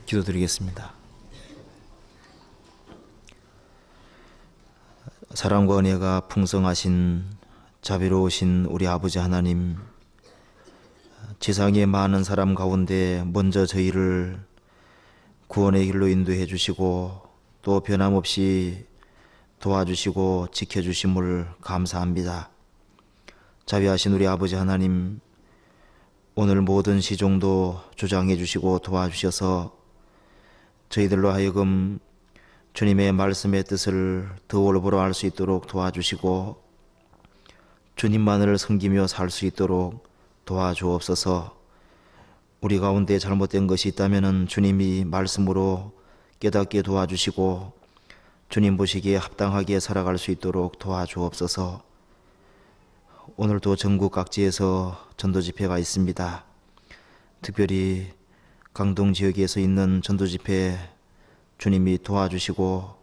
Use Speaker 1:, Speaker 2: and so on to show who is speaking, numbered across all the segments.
Speaker 1: 기도드리겠습니다. 사랑과 은혜가 풍성하신 자비로우신 우리 아버지 하나님, 지상의 많은 사람 가운데 먼저 저희를 구원의 길로 인도해 주시고 또 변함없이 도와주시고 지켜주심을 감사합니다. 자비하신 우리 아버지 하나님, 오늘 모든 시종도 주장해 주시고 도와주셔서 저희들로 하여금 주님의 말씀의 뜻을 더 올바로 알 수 있도록 도와주시고 주님만을 섬기며 살 수 있도록 도와주옵소서. 우리 가운데 잘못된 것이 있다면 주님이 말씀으로 깨닫게 도와주시고 주님 보시기에 합당하게 살아갈 수 있도록 도와주옵소서. 오늘도 전국 각지에서 전도 집회가 있습니다. 특별히 강동 지역에서 있는 전도 집회 주님이 도와주시고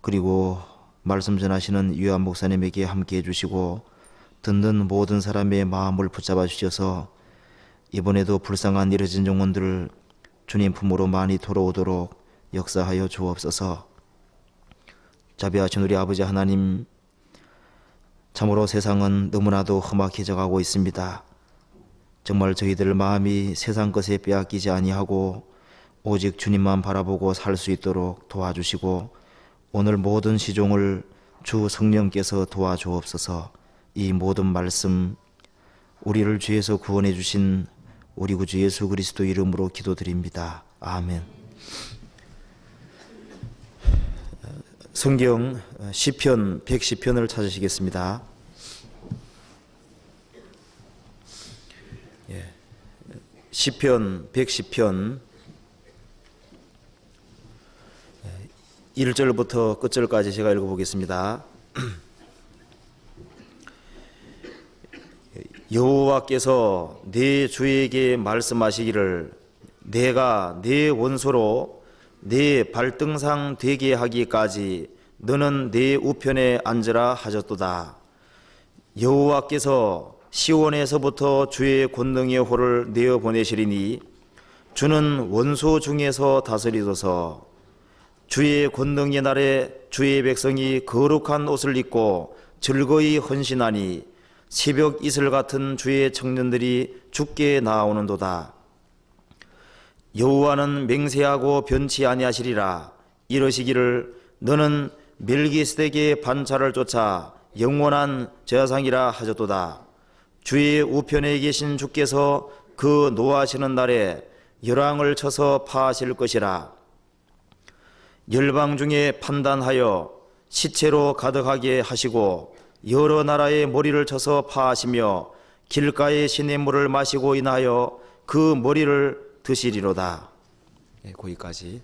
Speaker 1: 그리고 말씀 전하시는 유한 목사님에게 함께 해주시고 듣는 모든 사람의 마음을 붙잡아 주셔서 이번에도 불쌍한 이르진 영혼들 주님 품으로 많이 돌아오도록 역사하여 주옵소서. 자비하신 우리 아버지 하나님, 참으로 세상은 너무나도 험악해져 가고 있습니다. 정말 저희들 마음이 세상 것에 빼앗기지 아니하고 오직 주님만 바라보고 살 수 있도록 도와주시고 오늘 모든 시종을 주 성령께서 도와주옵소서. 이 모든 말씀 우리를 죄에서 구원해 주신 우리 구주 예수 그리스도 이름으로 기도드립니다. 아멘. 성경 시편 110편을 찾으시겠습니다. 시편 110편 1절부터 끝절까지 제가 읽어보겠습니다. 여호와께서 내 주에게 말씀하시기를 내가 내 원소로 내 발등상 되게 하기까지 너는 내 우편에 앉으라 하셨도다. 여호와께서 시온에서부터 주의 권능의 호를 내어 보내시리니 주는 원소 중에서 다스리소서. 주의 권능의 날에 주의 백성이 거룩한 옷을 입고 즐거이 헌신하니 새벽 이슬 같은 주의 청년들이 주께 나아오는도다. 여호와는 맹세하고 변치 아니하시리라. 이러시기를 너는 멜기스덱의 반차를 쫓아 영원한 제사장이라 하셨도다. 주의 우편에 계신 주께서 그 노하시는 날에 열왕을 쳐서 파하실 것이라. 열방 중에 판단하여 시체로 가득하게 하시고 여러 나라의 머리를 쳐서 파하시며 길가의 시냇물을 마시고 인하여 그 머리를 드시리로다. 거기까지.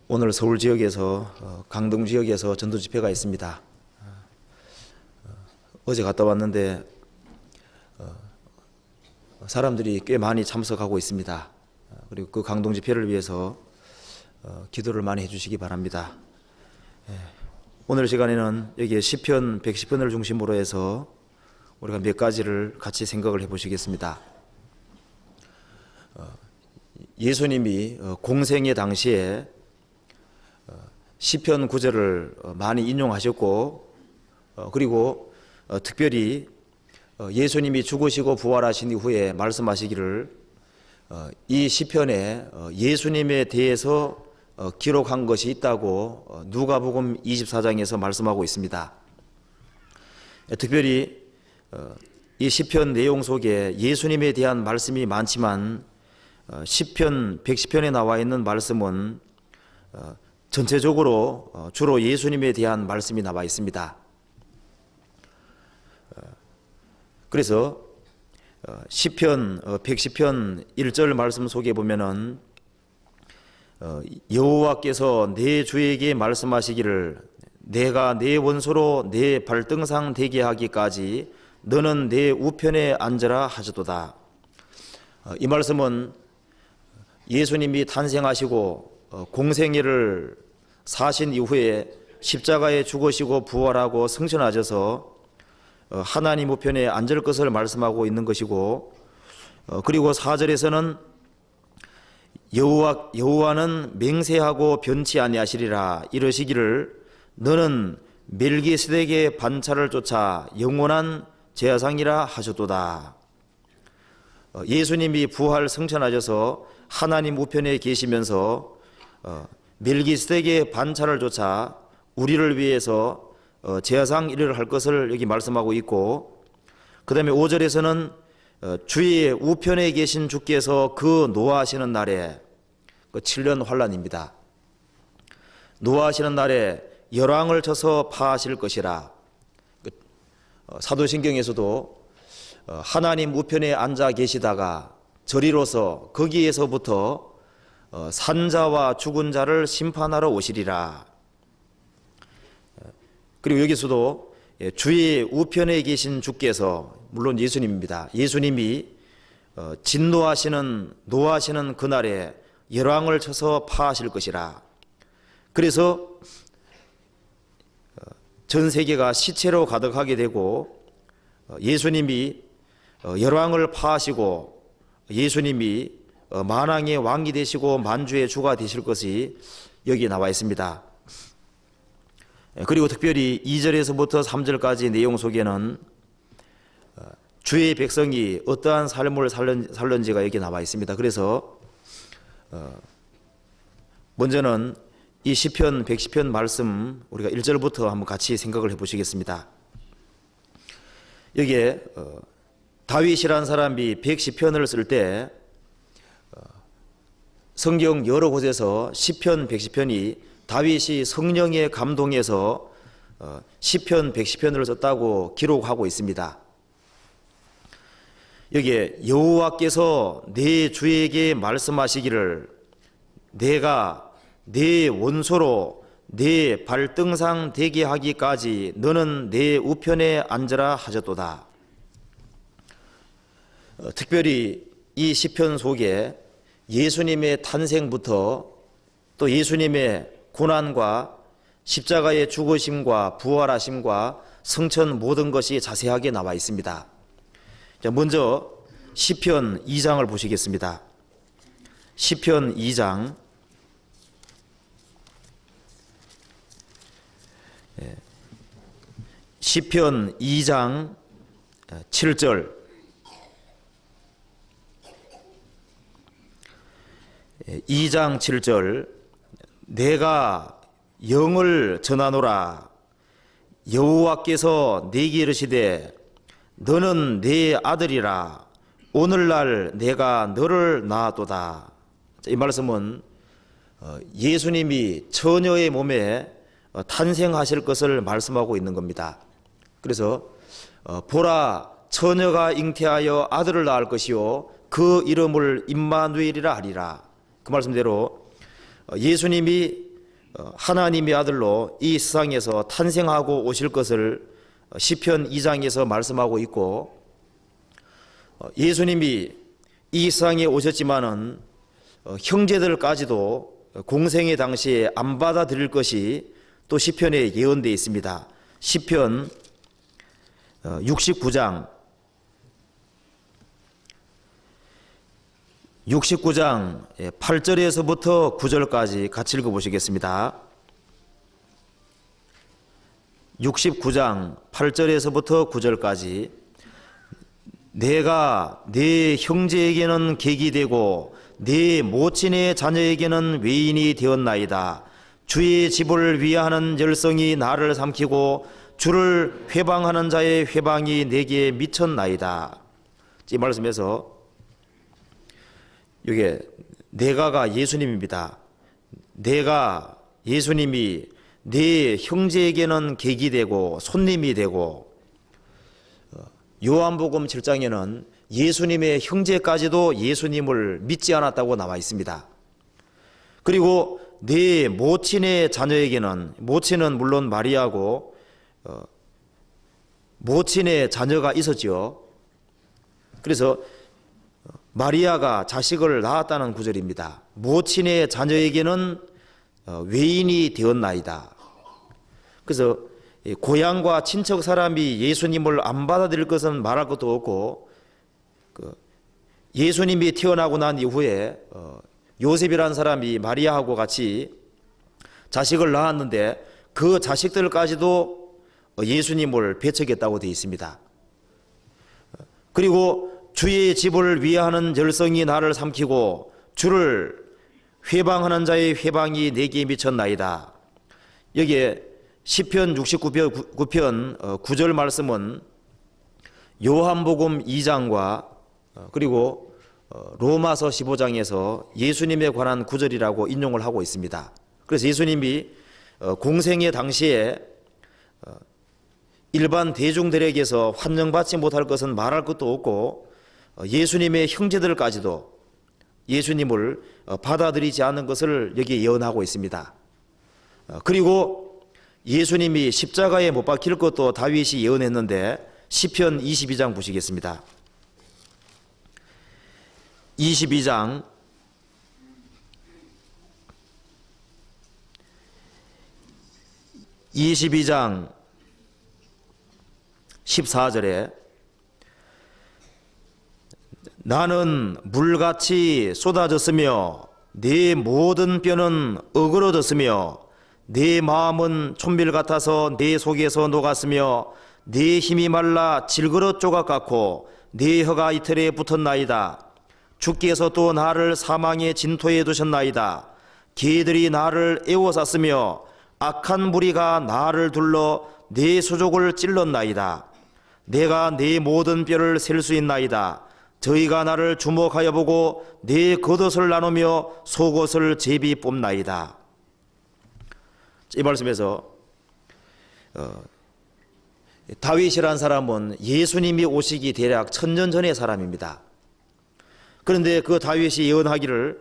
Speaker 1: 오늘 서울 지역에서 강동 지역에서 전도 집회가 있습니다. 어제 갔다 왔는데 사람들이 꽤 많이 참석하고 있습니다. 그리고 그 강동 집회를 위해서 기도를 많이 해주시기 바랍니다. 오늘 시간에는 여기 시편 110편을 중심으로 해서 우리가 몇 가지를 같이 생각을 해보시겠습니다. 예수님이 공생의 당시에 시편 9절을 많이 인용하셨고 그리고 특별히 예수님이 죽으시고 부활하신 이후에 말씀하시기를 이 시편에 예수님에 대해서 기록한 것이 있다고 누가복음 24장에서 말씀하고 있습니다. 특별히 이 시편 내용 속에 예수님에 대한 말씀이 많지만 시편 110편에 나와 있는 말씀은 전체적으로 주로 예수님에 대한 말씀이 나와 있습니다. 그래서 시편 110편 1절 말씀 속에 보면은 여호와께서 내 주에게 말씀하시기를 내가 내 원소로 내 발등상 되게 하기까지 너는 내 우편에 앉으라 하셨도다. 이 말씀은 예수님이 탄생하시고 공생애를 사신 이후에 십자가에 죽으시고 부활하고 승천하셔서 하나님 우편에 앉을 것을 말씀하고 있는 것이고 그리고 4절에서는 여호와는 맹세하고 변치 아니하시리라 이러시기를 너는 멜기세덱의 반차를 쫓아 영원한 제사장이라 하셨도다. 예수님이 부활 승천하셔서 하나님 우편에 계시면서 멜기세덱의 반차를 쫓아 우리를 위해서 제사장 일을 할 것을 여기 말씀하고 있고, 그 다음에 5절에서는 주의 우편에 계신 주께서 그 노하시는 날에, 그 7년 환란입니다. 노하시는 날에 열왕을 쳐서 파하실 것이라. 사도신경에서도 하나님 우편에 앉아 계시다가 저리로서 거기에서부터 산자와 죽은 자를 심판하러 오시리라. 그리고 여기서도 주의 우편에 계신 주께서, 물론 예수님입니다. 예수님이 노하시는 그날에 열왕을 쳐서 파하실 것이라. 그래서 전 세계가 시체로 가득하게 되고 예수님이 열왕을 파하시고 예수님이 만왕의 왕이 되시고 만주의 주가 되실 것이 여기 나와 있습니다. 그리고 특별히 2절에서부터 3절까지 내용 속에는 주의 백성이 어떠한 삶을 살는지가 여기 나와 있습니다. 그래서 먼저는 이 시편 110편 말씀 우리가 1절부터 한번 같이 생각을 해보시겠습니다. 여기에 다윗이라는 사람이 110편을 쓸 때 성경 여러 곳에서 시편 110편이 다윗이 성령에 감동해서 시편 110편을 썼다고 기록하고 있습니다. 여기에 여호와께서 내 주에게 말씀하시기를 내가 내 원소로 내 발등상 되게 하기까지 너는 내 우편에 앉으라 하셨도다. 특별히 이 시편 속에 예수님의 탄생부터 또 예수님의 고난과 십자가의 죽으심과 부활하심과 성천 모든 것이 자세하게 나와 있습니다. 먼저 시편 2장을 보시겠습니다. 시편 2장 시편 2장 7절 2장 7절 내가 영을 전하노라 여호와께서 내게 이르시되 너는 내 아들이라 오늘날 내가 너를 낳았도다. 이 말씀은 예수님이 처녀의 몸에 탄생하실 것을 말씀하고 있는 겁니다. 그래서 보라 처녀가 잉태하여 아들을 낳을 것이요 그 이름을 임마누엘이라 하리라. 그 말씀대로 예수님이 하나님의 아들로 이 세상에서 탄생하고 오실 것을 시편 2장에서 말씀하고 있고, 예수님이 이 세상에 오셨지만은 형제들까지도 공생의 당시에 안 받아들일 것이 또 시편에 예언되어 있습니다. 시편 69장 8절에서부터 9절까지 같이 읽어보시겠습니다. 69장 8절에서부터 9절까지 내가 네 형제에게는 객이 되고 네 모친의 자녀에게는 외인이 되었나이다. 주의 집을 위하는 열성이 나를 삼키고 주를 회방하는 자의 회방이 내게 미쳤나이다. 이 말씀에서 이게 내가가 예수님입니다. 내가 예수님이 네 형제에게는 객이 되고 손님이 되고, 요한복음 7장에는 예수님의 형제까지도 예수님을 믿지 않았다고 나와 있습니다. 그리고 네 모친의 자녀에게는, 모친은 물론 마리아고 모친의 자녀가 있었죠. 그래서 마리아가 자식을 낳았다는 구절입니다. 모친의 자녀에게는 외인이 되었나이다. 그래서 고향과 친척 사람이 예수님을 안 받아들일 것은 말할 것도 없고, 예수님이 태어나고 난 이후에 요셉이라는 사람이 마리아하고 같이 자식을 낳았는데 그 자식들까지도 예수님을 배척했다고 되어 있습니다. 그리고 주의 집을 위하는 열성이 나를 삼키고 주를 회방하는 자의 회방이 내게 미쳤나이다. 여기에 시편 69편 9절 말씀은 요한복음 2장과 그리고 로마서 15장에서 예수님에 관한 구절이라고 인용을 하고 있습니다. 그래서 예수님이 공생의 당시에 일반 대중들에게서 환영받지 못할 것은 말할 것도 없고 예수님의 형제들까지도 예수님을 받아들이지 않는 것을 여기에 예언하고 있습니다. 그리고 예수님이 십자가에 못 박힐 것도 다윗이 예언했는데 시편 22장 보시겠습니다. 22장 14절에 나는 물같이 쏟아졌으며 내 모든 뼈는 어그러졌으며 내 마음은 촛밀 같아서 내 속에서 녹았으며 내 힘이 말라 질그릇 조각 같고 내 혀가 이틀에 붙었나이다. 주께서 또 나를 사망의 진토에 두셨나이다. 개들이 나를 애워쌌으며 악한 무리가 나를 둘러 내 수족을 찔렀나이다. 내가 내 모든 뼈를 셀 수 있나이다. 저희가 나를 주목하여 보고 내 겉옷을 나누며 속옷을 제비 뽑나이다. 이 말씀에서 다윗이라는 사람은 예수님이 오시기 대략 1000년 전의 사람입니다. 그런데 그 다윗이 예언하기를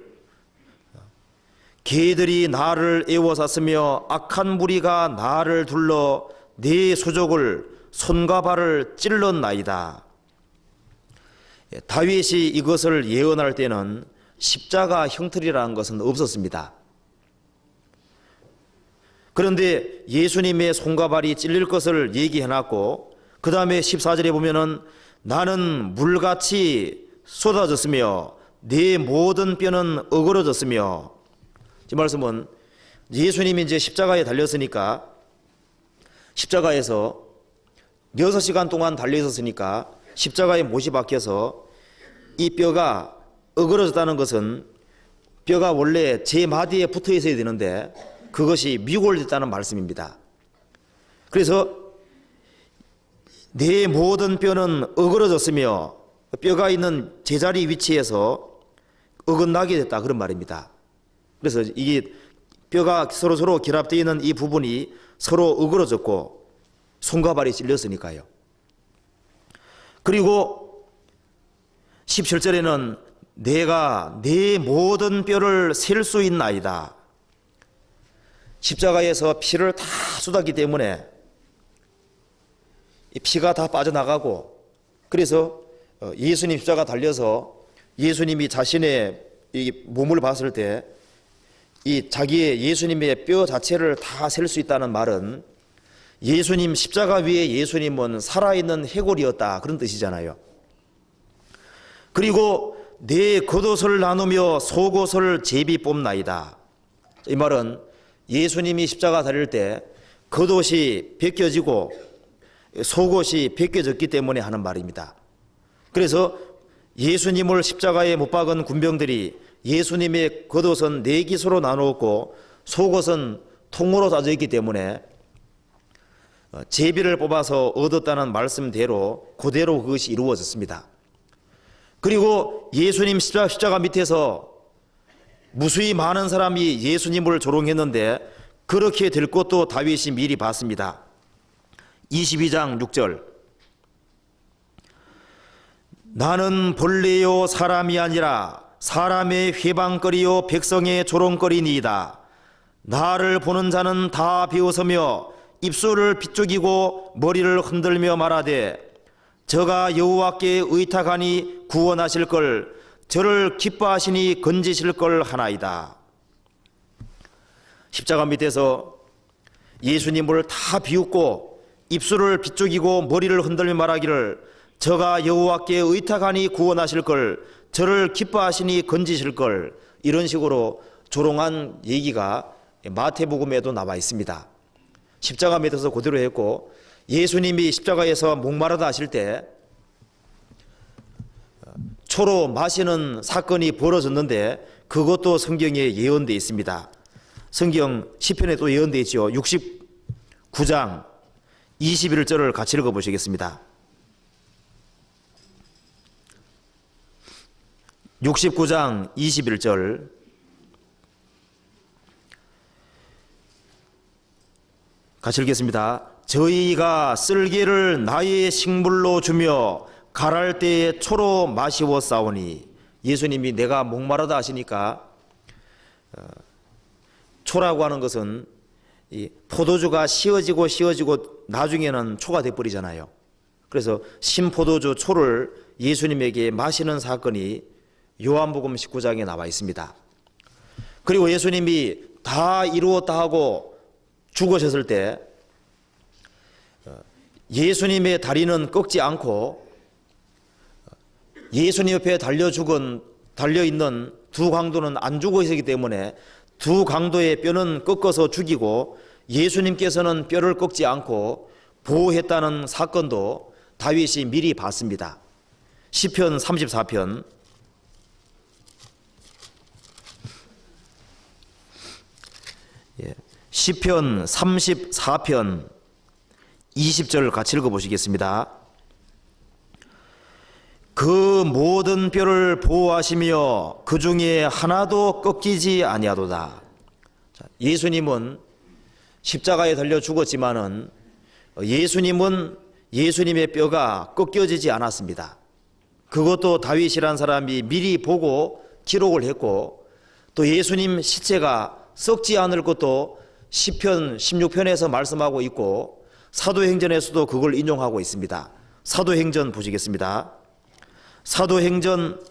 Speaker 1: 개들이 나를 애워쌌으며 악한 무리가 나를 둘러 내 수족을 손과 발을 찔렀나이다. 다윗이 이것을 예언할 때는 십자가 형틀이라는 것은 없었습니다. 그런데 예수님의 손과 발이 찔릴 것을 얘기해놨고 그 다음에 14절에 보면은 나는 물같이 쏟아졌으며 내 모든 뼈는 어그러졌으며, 이 말씀은 예수님이 이제 십자가에 달렸으니까 십자가에서 6시간 동안 달려 있었으니까 십자가에 못이 박혀서 이 뼈가 어그러졌다는 것은 뼈가 원래 제 마디에 붙어 있어야 되는데 그것이 미골됐다는 말씀입니다. 그래서 내 모든 뼈는 어그러졌으며 뼈가 있는 제자리 위치에서 어긋나게 됐다, 그런 말입니다. 그래서 이게 뼈가 서로 결합되어 있는 이 부분이 서로 어그러졌고 손과 발이 찔렸으니까요. 그리고 17절에는 내가 내 모든 뼈를 셀 수 있나이다. 십자가에서 피를 다 쏟았기 때문에 이 피가 다 빠져나가고, 그래서 예수님 십자가 달려서 예수님이 자신의 이 몸을 봤을 때 이 자기의 예수님의 뼈 자체를 다 셀 수 있다는 말은 예수님 십자가 위에 예수님은 살아있는 해골이었다, 그런 뜻이잖아요. 그리고 내 겉옷을 나누며 속옷을 제비 뽑나이다. 이 말은 예수님이 십자가 달릴 때 겉옷이 벗겨지고 속옷이 벗겨졌기 때문에 하는 말입니다. 그래서 예수님을 십자가에 못 박은 군병들이 예수님의 겉옷은 4기수로 나누었고 속옷은 통으로 짜져 있기 때문에 제비를 뽑아서 얻었다는 말씀대로 그대로 그것이 이루어졌습니다. 그리고 예수님 십자가 밑에서 무수히 많은 사람이 예수님을 조롱했는데 그렇게 될 것도 다윗이 미리 봤습니다. 22장 6절 나는 벌레요 사람이 아니라 사람의 회방거리요 백성의 조롱거리니이다. 나를 보는 자는 다 비웃으며 입술을 비죽이고 머리를 흔들며 말하되 저가 여호와께 의탁하니 구원하실 걸, 저를 기뻐하시니 건지실 걸 하나이다. 십자가 밑에서 예수님을 다 비웃고 입술을 비죽이고 머리를 흔들며 말하기를 저가 여호와께 의탁하니 구원하실 걸, 저를 기뻐하시니 건지실 걸, 이런 식으로 조롱한 얘기가 마태복음에도 나와 있습니다. 십자가 매어서 그대로 했고, 예수님이 십자가에서 목마르다 하실 때 초로 마시는 사건이 벌어졌는데 그것도 성경에 예언되어 있습니다. 성경 시편에 또 예언되어 있죠. 69장 21절을 같이 읽어보시겠습니다. 69장 21절 같이 읽겠습니다. 저희가 쓸개를 나의 식물로 주며 가랄 때에 초로 마시워 싸우니, 예수님이 내가 목마르다 하시니까 초라고 하는 것은 이 포도주가 씌어지고 나중에는 초가 돼버리잖아요. 그래서 신포도주 초를 예수님에게 마시는 사건이 요한복음 19장에 나와 있습니다. 그리고 예수님이 다 이루었다 하고 죽으셨을 때 예수님의 다리는 꺾지 않고 예수님 옆에 달려있는 두 강도는 안 죽어 있었기 때문에 두 강도의 뼈는 꺾어서 죽이고 예수님께서는 뼈를 꺾지 않고 보호했다는 사건도 다윗이 미리 봤습니다. 시편 34편 시편 34편 20절 같이 읽어보시겠습니다. 그 모든 뼈를 보호하시며 그 중에 하나도 꺾이지 아니하도다. 예수님은 십자가에 달려 죽었지만은 예수님은 예수님의 뼈가 꺾여지지 않았습니다. 그것도 다윗이란 사람이 미리 보고 기록을 했고, 또 예수님 시체가 썩지 않을 것도 시편 16편에서 말씀하고 있고 사도행전에서도 그걸 인용하고 있습니다. 사도행전 보시겠습니다. 사도행전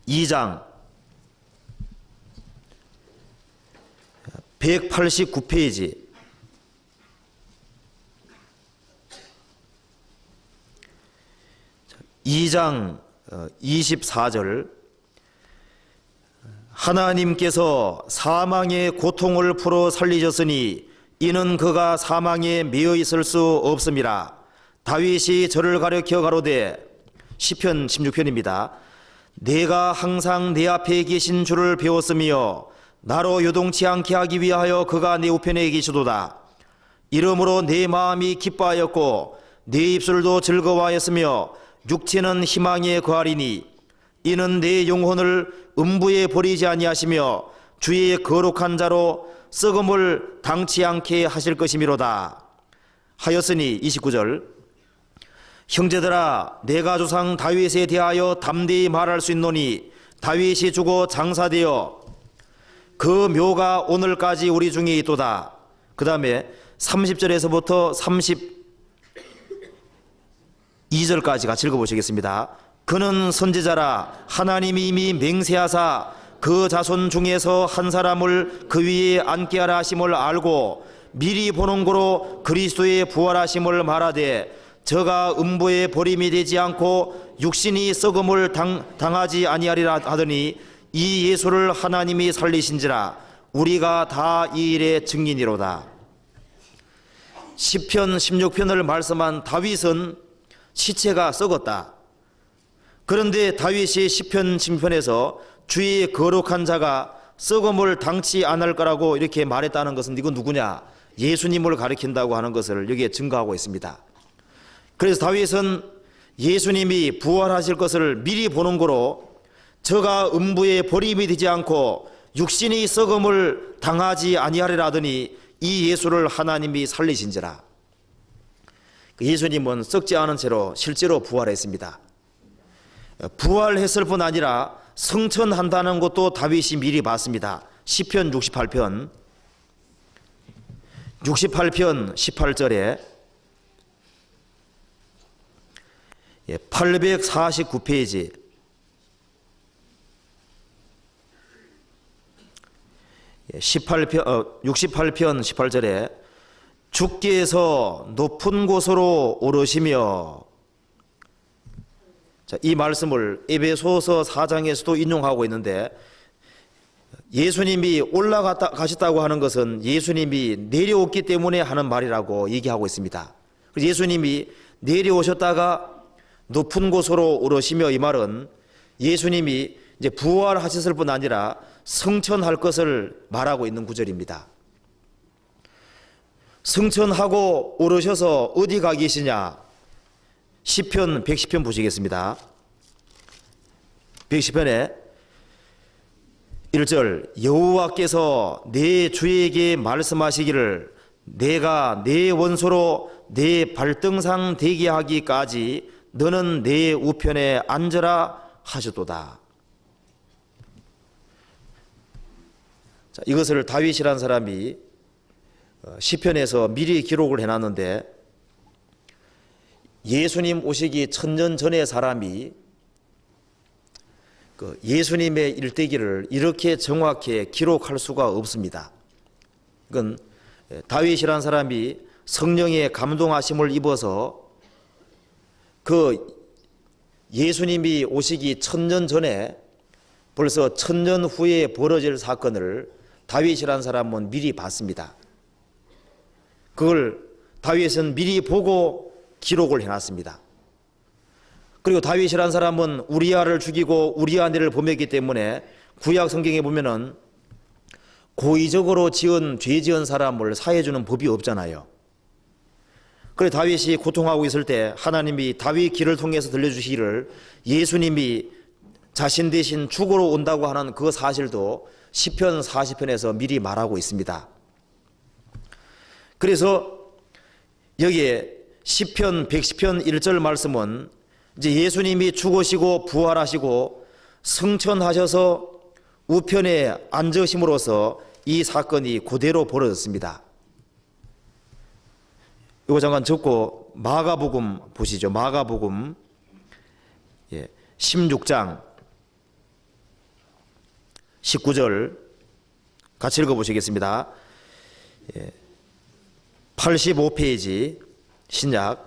Speaker 1: 2장 189페이지 2장 24절 하나님께서 사망의 고통을 풀어 살리셨으니 이는 그가 사망에 매여 있을 수 없음이라. 다윗이 저를 가리켜 가로되, 시편 16편입니다. 내가 항상 내 앞에 계신 주를 배웠으며 나로 요동치 않게 하기 위하여 그가 내 우편에 계시도다. 이러므로 내 마음이 기뻐하였고 내 입술도 즐거워하였으며 육체는 희망에 거하리니 이는 내 영혼을 음부에 버리지 아니하시며 주의 거룩한 자로 썩음을 당치 않게 하실 것이미로다. 하였으니 29절 형제들아 내가 조상 다윗에 대하여 담대히 말할 수 있노니 다윗이 죽어 장사되어 그 묘가 오늘까지 우리 중에 있도다. 그 다음에 30절에서부터 32절까지 같이 읽어보시겠습니다. 그는 선지자라 하나님이 이미 맹세하사 그 자손 중에서 한 사람을 그 위에 앉게 하라 하심을 알고 미리 보는 고로 그리스도의 부활하심을 말하되 저가 음부에 버림이 되지 않고 육신이 썩음을 당하지 아니하리라 하더니 이 예수를 하나님이 살리신지라 우리가 다 이 일의 증인이로다. 시편 16편을 말씀한 다윗은 시체가 썩었다. 그런데 다윗이 시편 16편에서 주의 거룩한 자가 썩음을 당치 않을 거라고 이렇게 말했다는 것은 이건 누구냐? 예수님을 가리킨다고 하는 것을 여기에 증거하고 있습니다. 그래서 다윗은 예수님이 부활하실 것을 미리 보는 거로 저가 음부에 버림이 되지 않고 육신이 썩음을 당하지 아니하리라 하더니 이 예수를 하나님이 살리신지라. 예수님은 썩지 않은 채로 실제로 부활했습니다. 부활했을 뿐 아니라 성천한다는 것도 다윗이 미리 봤습니다. 시편 68편 18절에 849페이지 68편 18절에 주께서 높은 곳으로 오르시며 자, 이 말씀을 에베소서 4장에서도 인용하고 있는데, 예수님이 올라가셨다고 하는 것은 예수님이 내려왔기 때문에 하는 말이라고 얘기하고 있습니다. 그래서 예수님이 내려오셨다가 높은 곳으로 오르시며, 이 말은 예수님이 이제 부활하셨을 뿐 아니라 승천할 것을 말하고 있는 구절입니다. 승천하고 오르셔서 어디 가 계시냐? 시편 110편 보시겠습니다. 110편에 1절, 여호와께서 내 주에게 말씀하시기를 내가 내 원소로 내 발등상 되게 하기까지 너는 내 우편에 앉으라 하셨도다. 자, 이것을 다윗이라는 사람이 시편에서 미리 기록을 해놨는데, 예수님 오시기 천년 전의 사람이 예수님의 일대기를 이렇게 정확히 기록할 수가 없습니다. 이건 다윗이라는 사람이 성령의 감동하심을 입어서 그 예수님이 오시기 천년 전에 벌써 천년 후에 벌어질 사건을 다윗이라는 사람은 미리 봤습니다. 그걸 다윗은 미리 보고 기록을 해놨습니다. 그리고 다윗이라는 사람은 우리아를 죽이고 우리아 내를 범했기 때문에 구약 성경에 보면은 고의적으로 죄 지은 사람을 사해주는 법이 없잖아요. 그래 다윗이 고통하고 있을 때 하나님이 다윗 길을 통해서 들려주시기를 예수님이 자신 대신 죽으러 온다고 하는 그 사실도 시편 40편에서 미리 말하고 있습니다. 그래서 여기에 시편 110편 1절 말씀은 이제 예수님이 죽으시고 부활하시고 승천하셔서 우편에 앉으심으로써 이 사건이 그대로 벌어졌습니다. 이거 잠깐 적고 마가복음 보시죠. 마가복음 16장 19절 같이 읽어보시겠습니다. 85페이지 신약.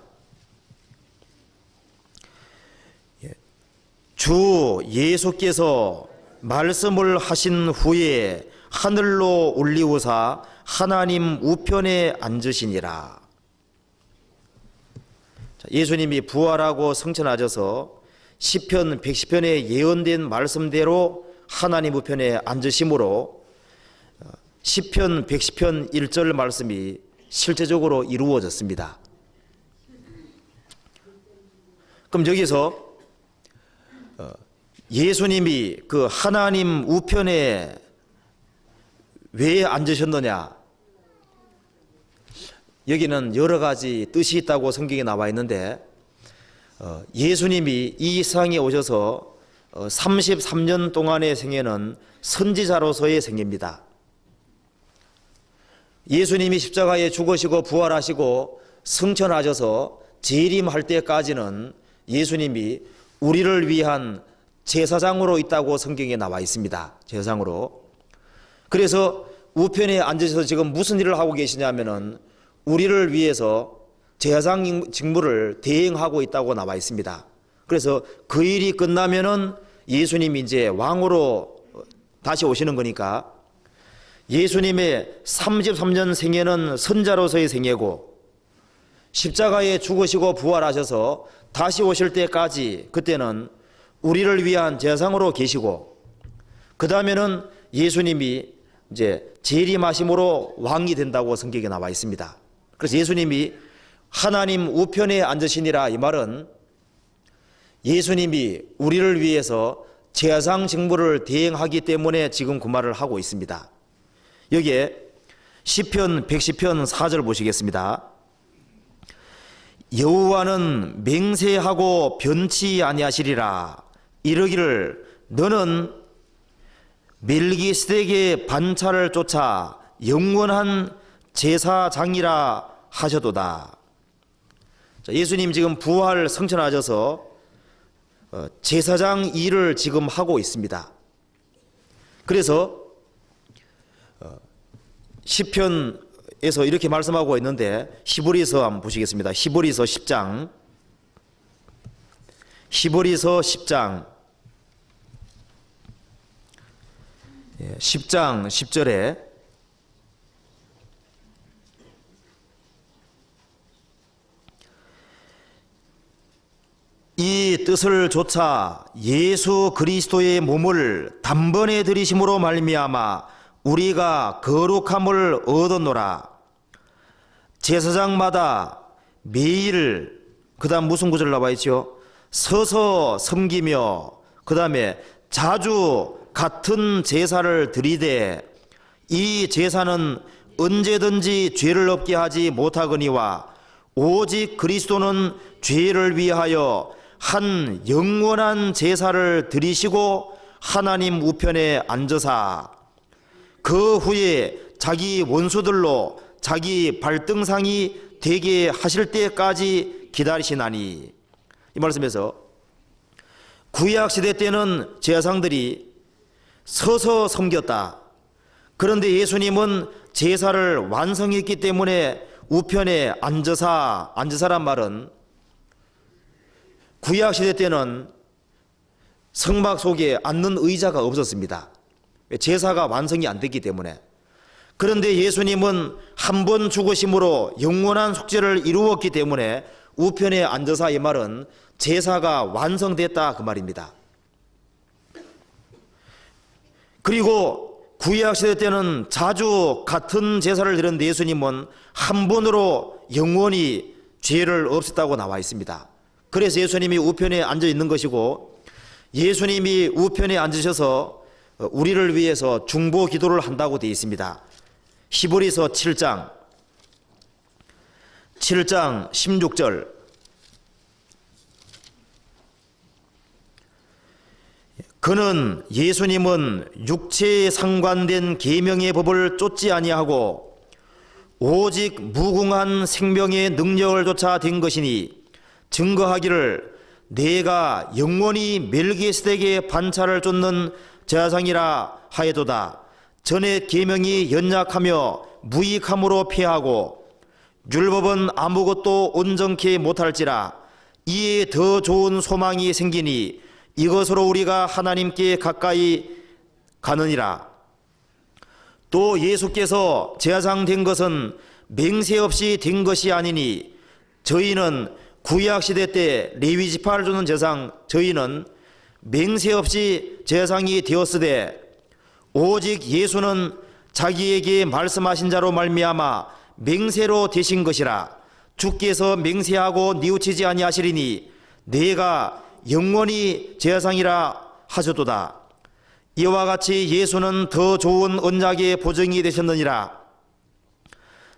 Speaker 1: 주 예수께서 말씀을 하신 후에 하늘로 올리우사 하나님 우편에 앉으시니라. 예수님이 부활하고 승천하셔서 시편 110편에 예언된 말씀대로 하나님 우편에 앉으심으로 시편 110편 1절 말씀이 실제적으로 이루어졌습니다. 그럼 여기서 예수님이 그 하나님 우편에 왜 앉으셨느냐? 여기는 여러 가지 뜻이 있다고 성경에 나와 있는데, 예수님이 이 세상에 오셔서 33년 동안의 생애는 선지자로서의 생애입니다. 예수님이 십자가에 죽으시고 부활하시고 승천하셔서 재림할 때까지는 예수님이 우리를 위한 제사장으로 있다고 성경에 나와 있습니다. 제사장으로. 그래서 우편에 앉으셔서 지금 무슨 일을 하고 계시냐면은 우리를 위해서 제사장 직무를 대행하고 있다고 나와 있습니다. 그래서 그 일이 끝나면은 예수님이 이제 왕으로 다시 오시는 거니까 예수님의 33년 생애는 선자로서의 생애고, 십자가에 죽으시고 부활하셔서 다시 오실 때까지 그때는 우리를 위한 제사장으로 계시고, 그 다음에는 예수님이 이제 재림하심으로 왕이 된다고 성경에 나와 있습니다. 그래서 예수님이 하나님 우편에 앉으시니라, 이 말은 예수님이 우리를 위해서 제사장 직무를 대행하기 때문에 지금 그 말을 하고 있습니다. 여기에 시편 110편 4절 보시겠습니다. 여호와는 맹세하고 변치 아니하시리라. 이르기를 너는 멜기세덱의 반차를 쫓아 영원한 제사장이라 하셔도다. 예수님 지금 부활 승천하셔서 제사장 일을 지금 하고 있습니다. 그래서 시편에서 이렇게 말씀하고 있는데, 히브리서 한번 보시겠습니다. 히브리서 10장 히브리서 10장 10절에 이 뜻을 조차 예수 그리스도의 몸을 단번에 들이심으로 말미암아 우리가 거룩함을 얻었노라. 제사장마다 매일, 그 다음 무슨 구절 나와 있죠? 서서 섬기며, 그 다음에 자주 같은 제사를 드리되 이 제사는 언제든지 죄를 없게 하지 못하거니와 오직 그리스도는 죄를 위하여 한 영원한 제사를 드리시고 하나님 우편에 앉으사 그 후에 자기 원수들로 자기 발등상이 되게 하실 때까지 기다리시나니. 이 말씀에서 구약시대 때는 제사장들이 서서 섬겼다. 그런데 예수님은 제사를 완성했기 때문에 우편에 앉으사란 말은 구약시대 때는 성막 속에 앉는 의자가 없었습니다. 제사가 완성이 안 됐기 때문에. 그런데 예수님은 한 번 죽으심으로 영원한 속죄를 이루었기 때문에 우편에 앉으사, 이 말은 제사가 완성됐다 그 말입니다. 그리고 구약시대 때는 자주 같은 제사를 드렸는데 예수님은 한 번으로 영원히 죄를 없앴다고 나와 있습니다. 그래서 예수님이 우편에 앉아 있는 것이고, 예수님이 우편에 앉으셔서 우리를 위해서 중보 기도를 한다고 되어 있습니다. 히브리서 7장 16절 그는 예수님은 육체에 상관된 계명의 법을 쫓지 아니하고 오직 무궁한 생명의 능력을 쫓아 된 것이니 증거하기를 내가 영원히 멜기세덱의 반차를 쫓는 제사장이라 하여도다. 전에 계명이 연약하며 무익함으로 패하고 율법은 아무것도 온전케 못할지라 이에 더 좋은 소망이 생기니 이것으로 우리가 하나님께 가까이 가느니라. 또 예수께서 제사장 된 것은 맹세 없이 된 것이 아니니 저희는 구약시대 때 레위지파를 주는 제사장, 저희는 맹세 없이 제사장이 되었으되 오직 예수는 자기에게 말씀하신 자로 말미암아 맹세로 되신 것이라. 주께서 맹세하고 뉘우치지 아니하시리니 내가 영원히 제사장이라 하셨도다. 이와 같이 예수는 더 좋은 언약의 보증이 되셨느니라.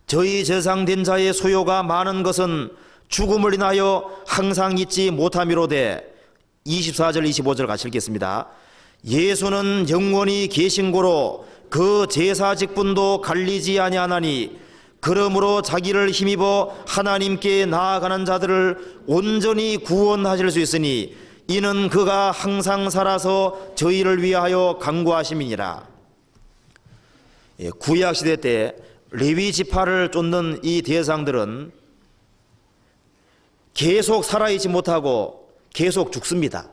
Speaker 1: 저희 제사장 된 자의 소요가 많은 것은 죽음을 인하여 항상 잊지 못함이로되. 24절 25절 같이 읽겠습니다. 예수는 영원히 계신 고로 그 제사 직분도 갈리지 아니하나니 그러므로 자기를 힘입어 하나님께 나아가는 자들을 온전히 구원하실 수 있으니 이는 그가 항상 살아서 저희를 위하여 간구하심이니라. 구약시대 때 레위 지파를 쫓는 이 제사장들은 계속 살아있지 못하고 계속 죽습니다.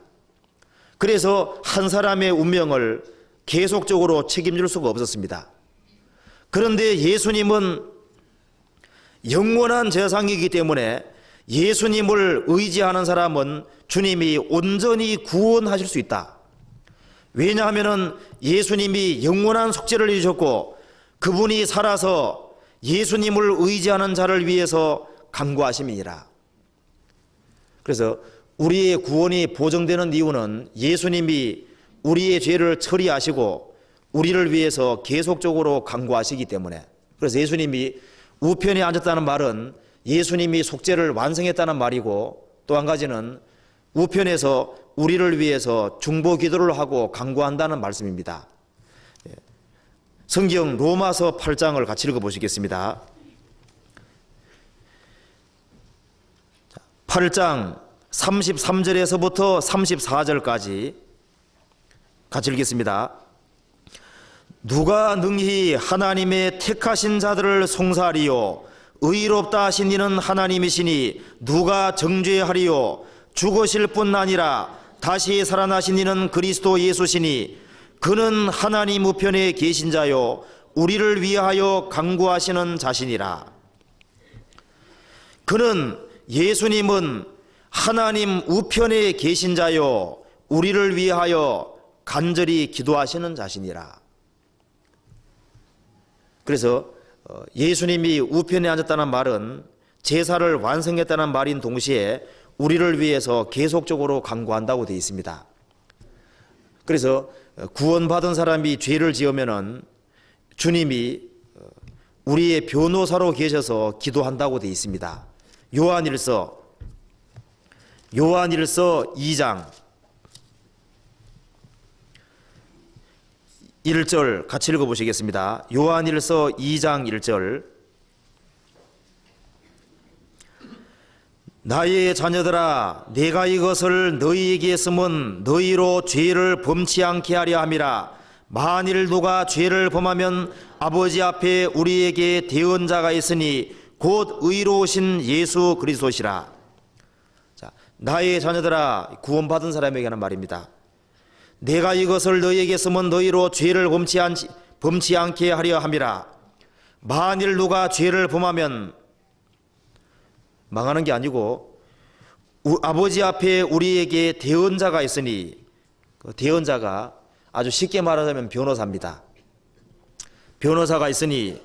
Speaker 1: 그래서 한 사람의 운명을 계속적으로 책임질 수가 없었습니다. 그런데 예수님은 영원한 제사장이기 때문에 예수님을 의지하는 사람은 주님이 온전히 구원하실 수 있다. 왜냐하면 예수님이 영원한 속죄를 이루셨고 그분이 살아서 예수님을 의지하는 자를 위해서 간구하심이니라. 그래서 우리의 구원이 보증되는 이유는 예수님이 우리의 죄를 처리하시고 우리를 위해서 계속적으로 간구하시기 때문에. 그래서 예수님이 우편에 앉았다는 말은 예수님이 속죄를 완성했다는 말이고, 또 한 가지는 우편에서 우리를 위해서 중보 기도를 하고 간구한다는 말씀입니다. 성경 로마서 8장을 같이 읽어보시겠습니다. 8장 33절에서부터 34절까지 같이 읽겠습니다. 누가 능히 하나님의 택하신 자들을 송사하리요? 의롭다 하신 이는 하나님이시니 누가 정죄하리요? 죽으실 뿐 아니라 다시 살아나신 이는 그리스도 예수시니 그는 하나님 우편에 계신 자요 우리를 위하여 간구하시는 자신이라. 그는 예수님은 하나님 우편에 계신 자요 우리를 위하여 간절히 기도하시는 자신이라. 그래서 예수님이 우편에 앉았다는 말은 제사를 완성했다는 말인 동시에 우리를 위해서 계속적으로 간구한다고 되어 있습니다. 그래서 구원받은 사람이 죄를 지으면은 주님이 우리의 변호사로 계셔서 기도한다고 되어 있습니다. 요한일서 2장 1절 같이 읽어보시겠습니다. 요한일서 2장 1절. 나의 자녀들아 내가 이것을 너희에게 쓰면 너희로 죄를 범치 않게 하려 함이라. 만일 누가 죄를 범하면 아버지 앞에 우리에게 대언자가 있으니 곧 의로우신 예수 그리스도시라. 자, 나의 자녀들아, 구원받은 사람에게 하는 말입니다. 내가 이것을 너희에게 쓰면 너희로 죄를 범치 않게 하려 함이라. 만일 누가 죄를 범하면 망하는 게 아니고 아버지 앞에 우리에게 대언자가 있으니, 그 대언자가 아주 쉽게 말하자면 변호사입니다. 변호사가 있으니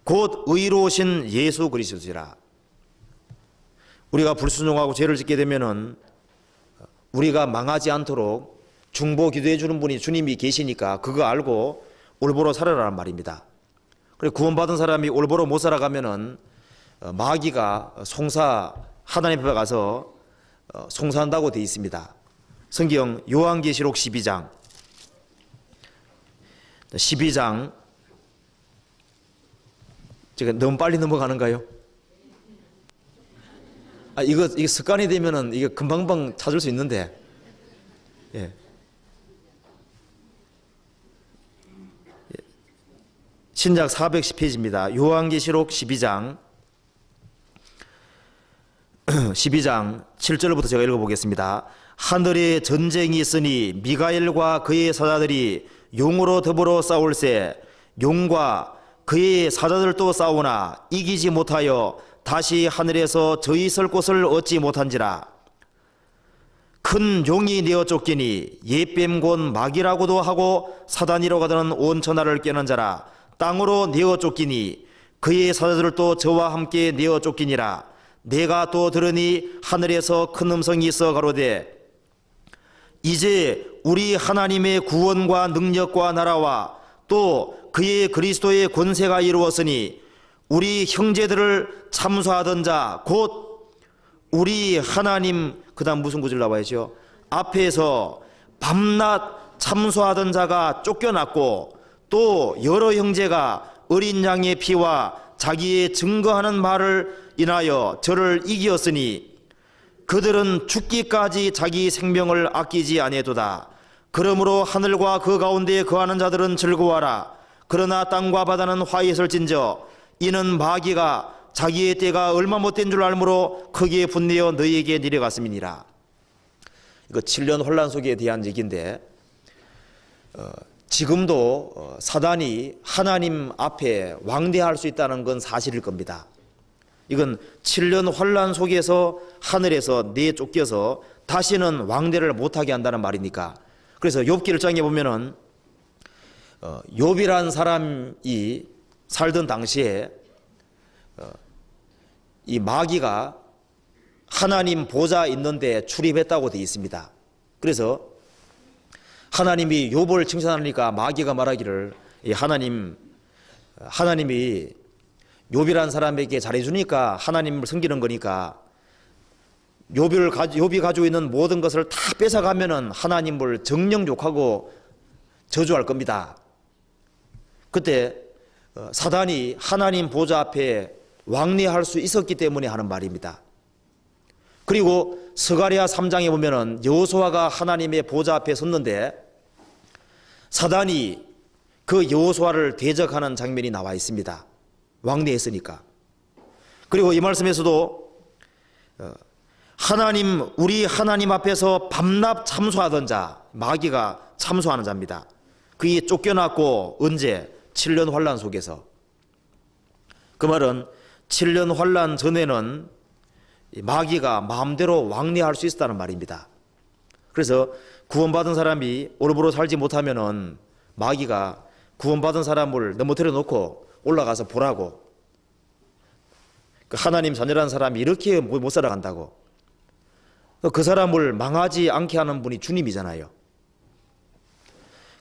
Speaker 1: 곧 의로우신 예수 그리스도시라. 우리가 불순종하고 죄를 짓게 되면은 우리가 망하지 않도록 중보 기도해 주는 분이 주님이 계시니까 그거 알고 올바로 살아라는 말입니다. 그리고 구원받은 사람이 올바로 못 살아가면은 마귀가 하나님 앞에 가서 송사한다고 되어 있습니다. 성경 요한계시록 12장 제가 너무 빨리 넘어가는가요? 이거 습관이 되면은 이게 금방금방 찾을 수 있는데, 예. 신약 410페이지입니다. 요한계시록 12장 7절부터 제가 읽어보겠습니다. 하늘에 전쟁이 있으니 미가엘과 그의 사자들이 용으로 더불어 싸울세. 용과 그의 사자들도 싸우나 이기지 못하여 다시 하늘에서 저 있을 곳을 얻지 못한지라. 큰 용이 내어 쫓기니 옛뱀 곧 마귀라고도 하고 사단이라고 하는 온 천하를 깨는 자라. 땅으로 내어 쫓기니 그의 사자들도 저와 함께 내어 쫓기니라. 내가 또 들으니 하늘에서 큰 음성이 있어 가로되 이제 우리 하나님의 구원과 능력과 나라와 또 그의 그리스도의 권세가 이루었으니 우리 형제들을 참수하던 자 곧 우리 하나님, 그 다음 무슨 구절 나와야죠? 앞에서 밤낮 참수하던 자가 쫓겨났고 또 여러 형제가 어린 양의 피와 자기의 증거하는 말을 인하여 저를 이기었으니 그들은 죽기까지 자기 생명을 아끼지 아니하도다. 그러므로 하늘과 그 가운데에 거하는 자들은 즐거워하라. 그러나 땅과 바다는 화이했을진저 이는 마귀가 자기의 때가 얼마 못된 줄 알므로 크게 분내어 너희에게 내려갔음이니라. 이거 7년 혼란 속에 대한 얘기인데, 지금도 사단이 하나님 앞에 왕래할 수 있다는 건 사실일 겁니다. 이건 7년 혼란 속에서 하늘에서 내쫓겨서 다시는 왕래를 못하게 한다는 말이니까. 그래서 욥기 1장에 보면은 욥이라는 사람이 살던 당시에 이 마귀가 하나님 보좌 있는데 출입했다고 되어 있습니다. 그래서 하나님이 욥을 칭찬하니까 마귀가 말하기를 하나님이 욥이라는 사람에게 잘해주니까 하나님을 섬기는 거니까 욥이 가지고 있는 모든 것을 다 뺏어가면은 하나님을 정령 욕하고 저주할 겁니다. 그때 사단이 하나님 보좌 앞에 왕래할 수 있었기 때문에 하는 말입니다. 그리고 스가랴 3장에 보면은 여호수아가 하나님의 보좌 앞에 섰는데 사단이 그 여호수아를 대적하는 장면이 나와 있습니다. 왕래했으니까. 그리고 이 말씀에서도 우리 하나님 앞에서 밤낮 참소하던 자, 마귀가 참소하는 자입니다. 그게 쫓겨났고 언제? 7년 환란 속에서. 그 말은 7년 환란 전에는 마귀가 마음대로 왕래할 수 있었다는 말입니다. 그래서 구원받은 사람이 오르부로 살지 못하면은 마귀가 구원받은 사람을 넘어뜨려 놓고 올라가서 보라고. 하나님 자녀라는 사람이 이렇게 못 살아간다고. 그 사람을 망하지 않게 하는 분이 주님이잖아요.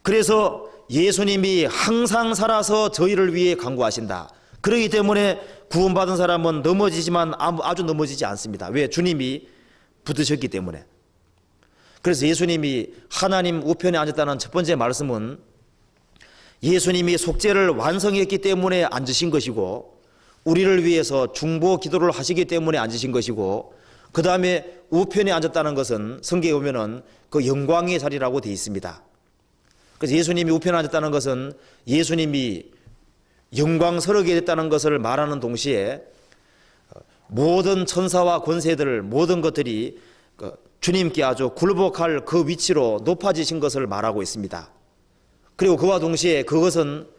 Speaker 1: 그래서 예수님이 항상 살아서 저희를 위해 간구하신다. 그렇기 때문에 구원받은 사람은 넘어지지만 아주 넘어지지 않습니다. 왜? 주님이 붙으셨기 때문에. 그래서 예수님이 하나님 우편에 앉았다는 첫 번째 말씀은 예수님이 속죄를 완성했기 때문에 앉으신 것이고, 우리를 위해서 중보 기도를 하시기 때문에 앉으신 것이고, 그 다음에 우편에 앉았다는 것은 성경에 보면은 그 영광의 자리라고 되어 있습니다. 그래서 예수님이 우편에 앉았다는 것은 예수님이 영광스럽게 됐다는 것을 말하는 동시에 모든 천사와 권세들, 모든 것들이 주님께 아주 굴복할 그 위치로 높아지신 것을 말하고 있습니다. 그리고 그와 동시에 그것은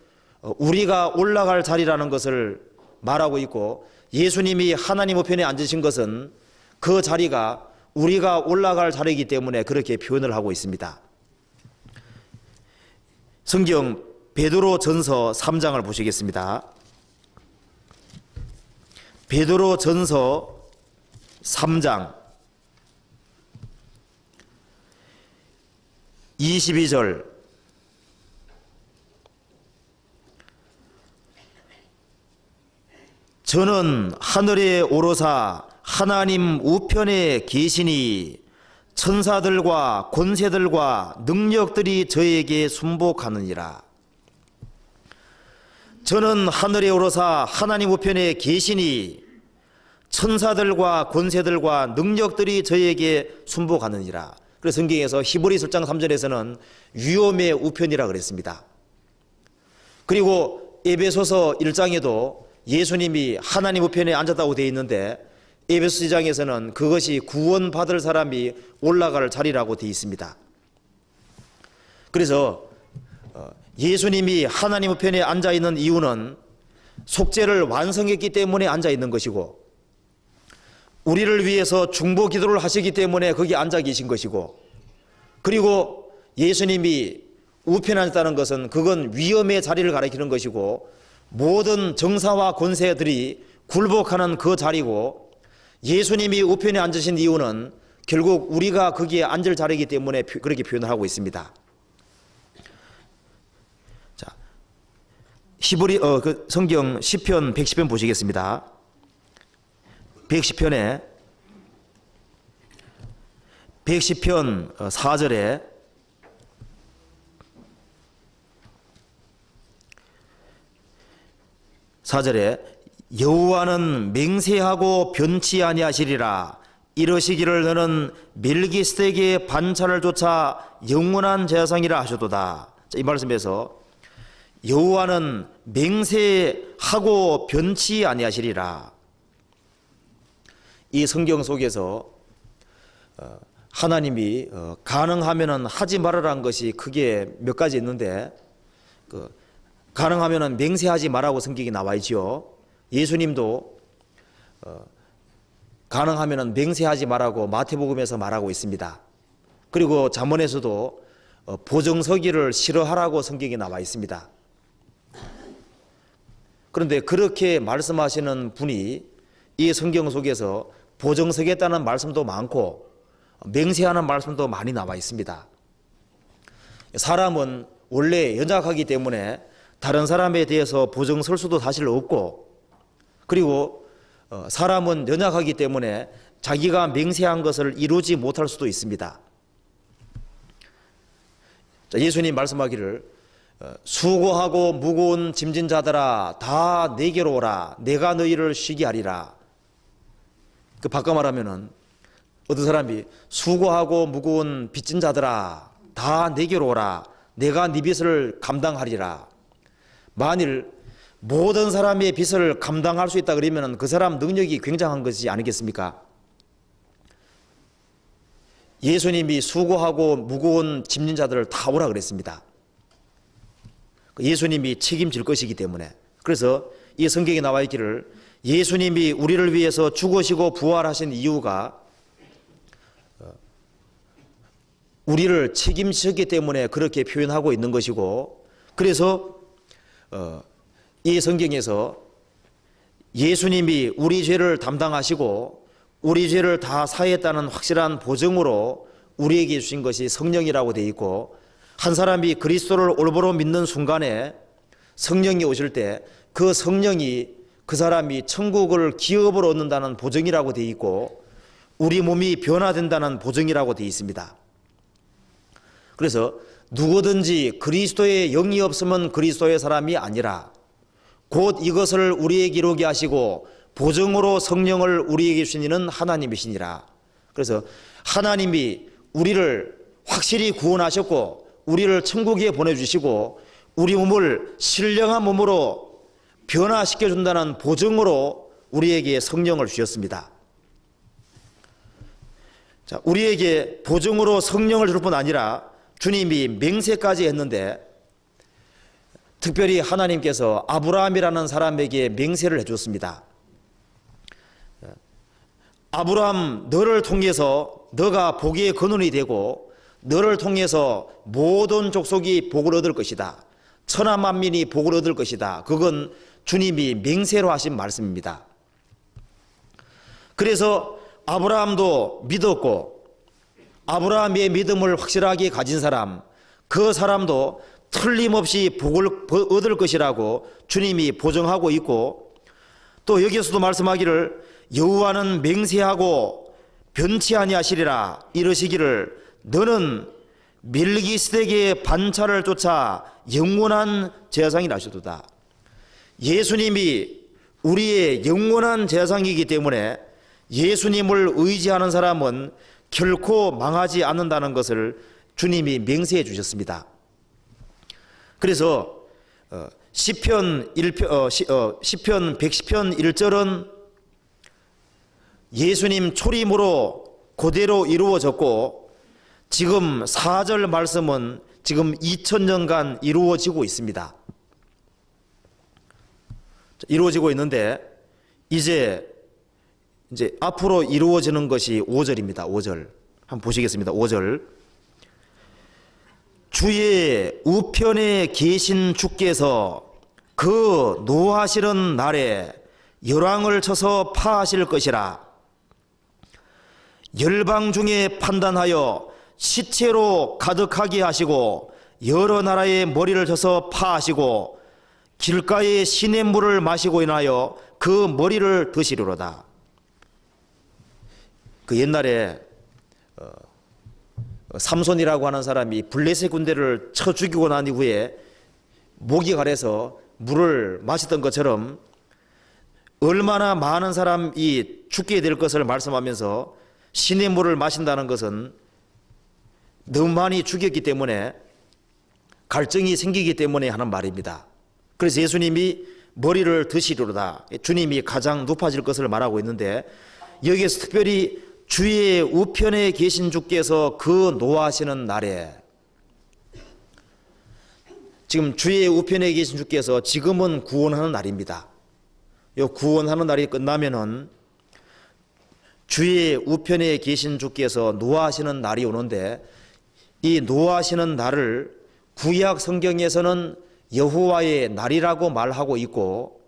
Speaker 1: 우리가 올라갈 자리라는 것을 말하고 있고, 예수님이 하나님 우편에 앉으신 것은 그 자리가 우리가 올라갈 자리이기 때문에 그렇게 표현을 하고 있습니다. 성경 베드로 전서 3장을 보시겠습니다. 베드로 전서 3장 22절 저는 하늘에 오르사 하나님 우편에 계시니 천사들과 권세들과 능력들이 저에게 순복하느니라. 저는 하늘에 오르사 하나님 우편에 계시니 천사들과 권세들과 능력들이 저에게 순복하느니라. 그래서 성경에서 히브리서 1장 3절에서는 위엄의 우편이라 그랬습니다. 그리고 에베소서 1장에도 예수님이 하나님 우편에 앉았다고 되어 있는데, 에베소 2장에서는 그것이 구원받을 사람이 올라갈 자리라고 되어 있습니다. 그래서 예수님이 하나님 우편에 앉아있는 이유는 속죄를 완성했기 때문에 앉아있는 것이고, 우리를 위해서 중보 기도를 하시기 때문에 거기 앉아 계신 것이고, 그리고 예수님이 우편에 앉았다는 것은 그건 위엄의 자리를 가리키는 것이고, 모든 정사와 권세들이 굴복하는 그 자리고, 예수님이 우편에 앉으신 이유는 결국 우리가 거기에 앉을 자리이기 때문에 그렇게 표현을 하고 있습니다. 자, 그 성경 시편 110편 보시겠습니다. 110편에 110편 4절에 여호와는 맹세하고 변치 아니하시리라. 이러시기를 너는 멜기스덱의 반차를 쫓아 영원한 제사장이라 하셨도다. 이 말씀에서 여호와는 맹세하고 변치 아니하시리라. 이 성경 속에서 하나님이 가능하면은 하지 말아라는 것이 크게 몇 가지 있는데, 가능하면은 맹세하지 말라고 성경이 나와 있지요. 예수님도 가능하면은 맹세하지 말라고 마태복음에서 말하고 있습니다. 그리고 잠언에서도 보정서기를 싫어하라고 성경이 나와 있습니다. 그런데 그렇게 말씀하시는 분이 이 성경 속에서 보정서겠다는 말씀도 많고 맹세하는 말씀도 많이 나와 있습니다. 사람은 원래 연약하기 때문에 다른 사람에 대해서 보정설 수도 사실 없고, 그리고 사람은 연약하기 때문에 자기가 맹세한 것을 이루지 못할 수도 있습니다. 예수님 말씀하기를 수고하고 무거운 짐진 자들아 다 내게로 오라. 내가 너희를 쉬게 하리라. 그 바꿔 말하면은 어떤 사람이 수고하고 무거운 빚진 자들아 다 내게로 오라. 내가 네 빚을 감당하리라. 만일 모든 사람의 빚을 감당할 수 있다 그러면 그 사람 능력이 굉장한 것이 아니겠습니까? 예수님이 수고하고 무거운 짐진 자들을 다 오라 그랬습니다. 예수님이 책임질 것이기 때문에. 그래서 이 성경에 나와 있기를 예수님이 우리를 위해서 죽으시고 부활하신 이유가 우리를 책임지셨기 때문에 그렇게 표현하고 있는 것이고, 그래서 이 성경에서 예수님이 우리 죄를 담당하시고 우리 죄를 다 사했다는 확실한 보증으로 우리에게 주신 것이 성령이라고 되어 있고, 한 사람이 그리스도를 올바로 믿는 순간에 성령이 오실 때 그 성령이 그 사람이 천국을 기업으로 얻는다는 보증이라고 되어 있고, 우리 몸이 변화된다는 보증이라고 되어 있습니다. 그래서 누구든지 그리스도의 영이 없으면 그리스도의 사람이 아니라 곧 이것을 우리에게 이루게 하시고 보증으로 성령을 우리에게 주신 이는 하나님이시니라. 그래서 하나님이 우리를 확실히 구원하셨고 우리를 천국에 보내주시고 우리 몸을 신령한 몸으로 변화시켜준다는 보증으로 우리에게 성령을 주셨습니다. 자, 우리에게 보증으로 성령을 줄 뿐 아니라 주님이 맹세까지 했는데, 특별히 하나님께서 아브라함이라는 사람에게 맹세를 해줬습니다. 아브라함, 너를 통해서 너가 복의 근원이 되고 너를 통해서 모든 족속이 복을 얻을 것이다. 천하 만민이 복을 얻을 것이다. 그건 주님이 맹세로 하신 말씀입니다. 그래서 아브라함도 믿었고 아브라함의 믿음을 확실하게 가진 사람, 그 사람도 틀림없이 복을 얻을 것이라고 주님이 보증하고 있고, 또 여기서도 말씀하기를 여호와는 맹세하고 변치 아니하시리라 이러시기를 너는 멜기세덱의 반차를 쫓아 영원한 제사장이 나시도다. 예수님이 우리의 영원한 제사장이기 때문에 예수님을 의지하는 사람은 결코 망하지 않는다는 것을 주님이 맹세해 주셨습니다. 그래서 시편 110편 1절은 예수님 초림으로 그대로 이루어졌고, 지금 4절 말씀은 지금 2000년간 이루어지고 있습니다. 이루어지고 있는데 이제 앞으로 이루어지는 것이 5절입니다. 5절 한번 보시겠습니다. 5절. 주의 우편에 계신 주께서 그 노하시는 날에 열왕을 쳐서 파하실 것이라. 열방 중에 판단하여 시체로 가득하게 하시고 여러 나라의 머리를 쳐서 파하시고 길가에 시냇물을 마시고 인하여 그 머리를 드시리로다. 그 옛날에 삼손이라고 하는 사람이 블레셋 군대를 쳐 죽이고 난 이후에 목이 가래서 물을 마셨던 것처럼 얼마나 많은 사람이 죽게 될 것을 말씀하면서 신의 물을 마신다는 것은 너무 많이 죽였기 때문에 갈증이 생기기 때문에 하는 말입니다. 그래서 예수님이 머리를 드시리로다. 주님이 가장 높아질 것을 말하고 있는데, 여기에서 특별히 주의 우편에 계신 주께서 그 노하시는 날에, 지금 주의 우편에 계신 주께서 지금은 구원하는 날입니다. 이 구원하는 날이 끝나면은 주의 우편에 계신 주께서 노하시는 날이 오는데, 이 노하시는 날을 구약 성경에서는 여호와의 날이라고 말하고 있고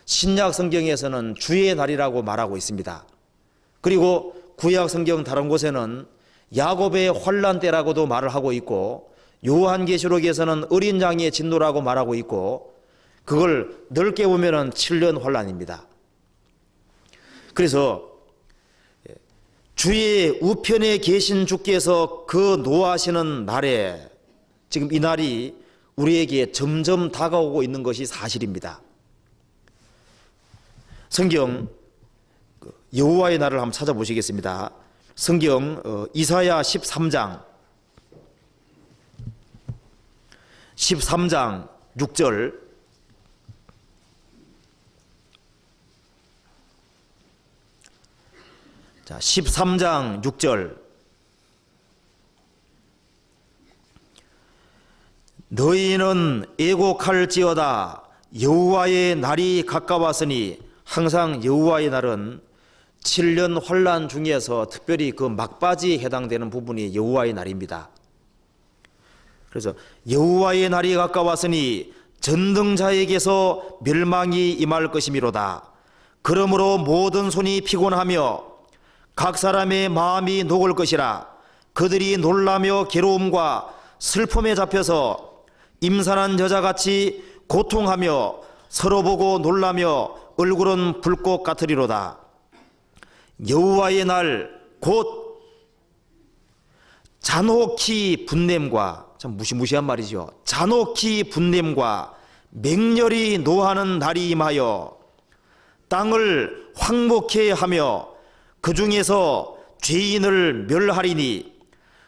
Speaker 1: 신약 성경에서는 주의 날이라고 말하고 있습니다. 그리고 구약 성경 다른 곳에는 야곱의 환난 때라고도 말을 하고 있고 요한계시록에서는 어린 양의 진노라고 말하고 있고, 그걸 넓게 보면은 7년 환난입니다. 그래서 주의 우편에 계신 주께서 그 노하시는 날에, 지금 이 날이 우리에게 점점 다가오고 있는 것이 사실입니다. 성경 여호와의 날을 한번 찾아보시겠습니다. 성경 이사야 13장 6절. 자, 13장 6절. 너희는 애곡할지어다. 여호와의 날이 가까웠으니, 항상 여호와의 날은 7년 환란 중에서 특별히 그 막바지에 해당되는 부분이 여호와의 날입니다. 그래서 여호와의 날이 가까웠으니 전등자에게서 멸망이 임할 것이미로다. 그러므로 모든 손이 피곤하며 각 사람의 마음이 녹을 것이라. 그들이 놀라며 괴로움과 슬픔에 잡혀서 임산한 여자같이 고통하며 서로 보고 놀라며 얼굴은 불꽃 같으리로다. 여호와의 날 곧 잔혹히 분냄과, 참 무시무시한 말이죠. 잔혹히 분냄과 맹렬히 노하는 날이 임하여 땅을 황목해 하며 그 중에서 죄인을 멸하리니,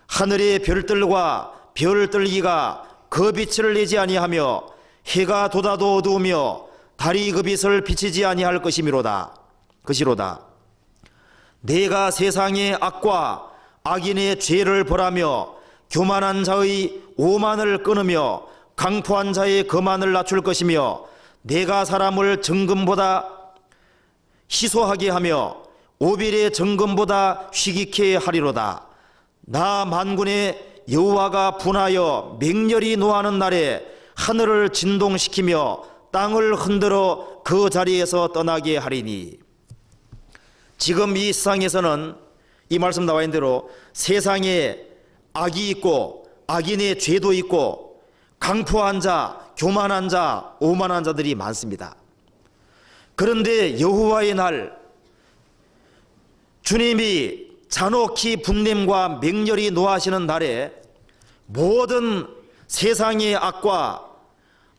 Speaker 1: 하늘의 별들과 별들기가 그 빛을 내지 아니하며 해가 돋아도 어두우며 달이 그 빛을 비치지 아니할 것이로다. 내가 세상의 악과 악인의 죄를 벌하며 교만한 자의 오만을 끊으며 강포한 자의 거만을 낮출 것이며, 내가 사람을 정금보다 희소하게 하며 오빌의 정금보다 희귀케 하리로다. 나 만군의 여호와가 분하여 맹렬히 노하는 날에 하늘을 진동시키며 땅을 흔들어 그 자리에서 떠나게 하리니. 지금 이 세상에서는 이 말씀 나와 있는 대로 세상에 악이 있고 악인의 죄도 있고 강포한 자, 교만한 자, 오만한 자들이 많습니다. 그런데 여호와의 날, 주님이 잔혹히 분냄과 맹렬히 노하시는 날에 모든 세상의 악과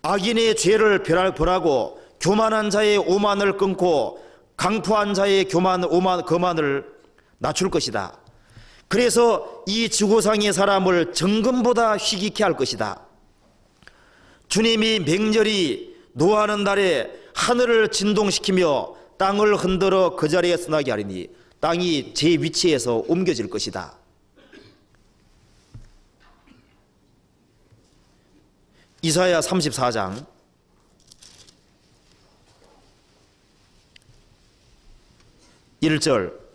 Speaker 1: 악인의 죄를 벌하고 교만한 자의 오만을 끊고 강포한 자의 거만을 낮출 것이다. 그래서 이 지구상의 사람을 정금보다 희귀케 할 것이다. 주님이 맹렬히 노하는 날에 하늘을 진동시키며 땅을 흔들어 그 자리에 서나게 하리니, 땅이 제 위치에서 옮겨질 것이다. 이사야 34장 1절.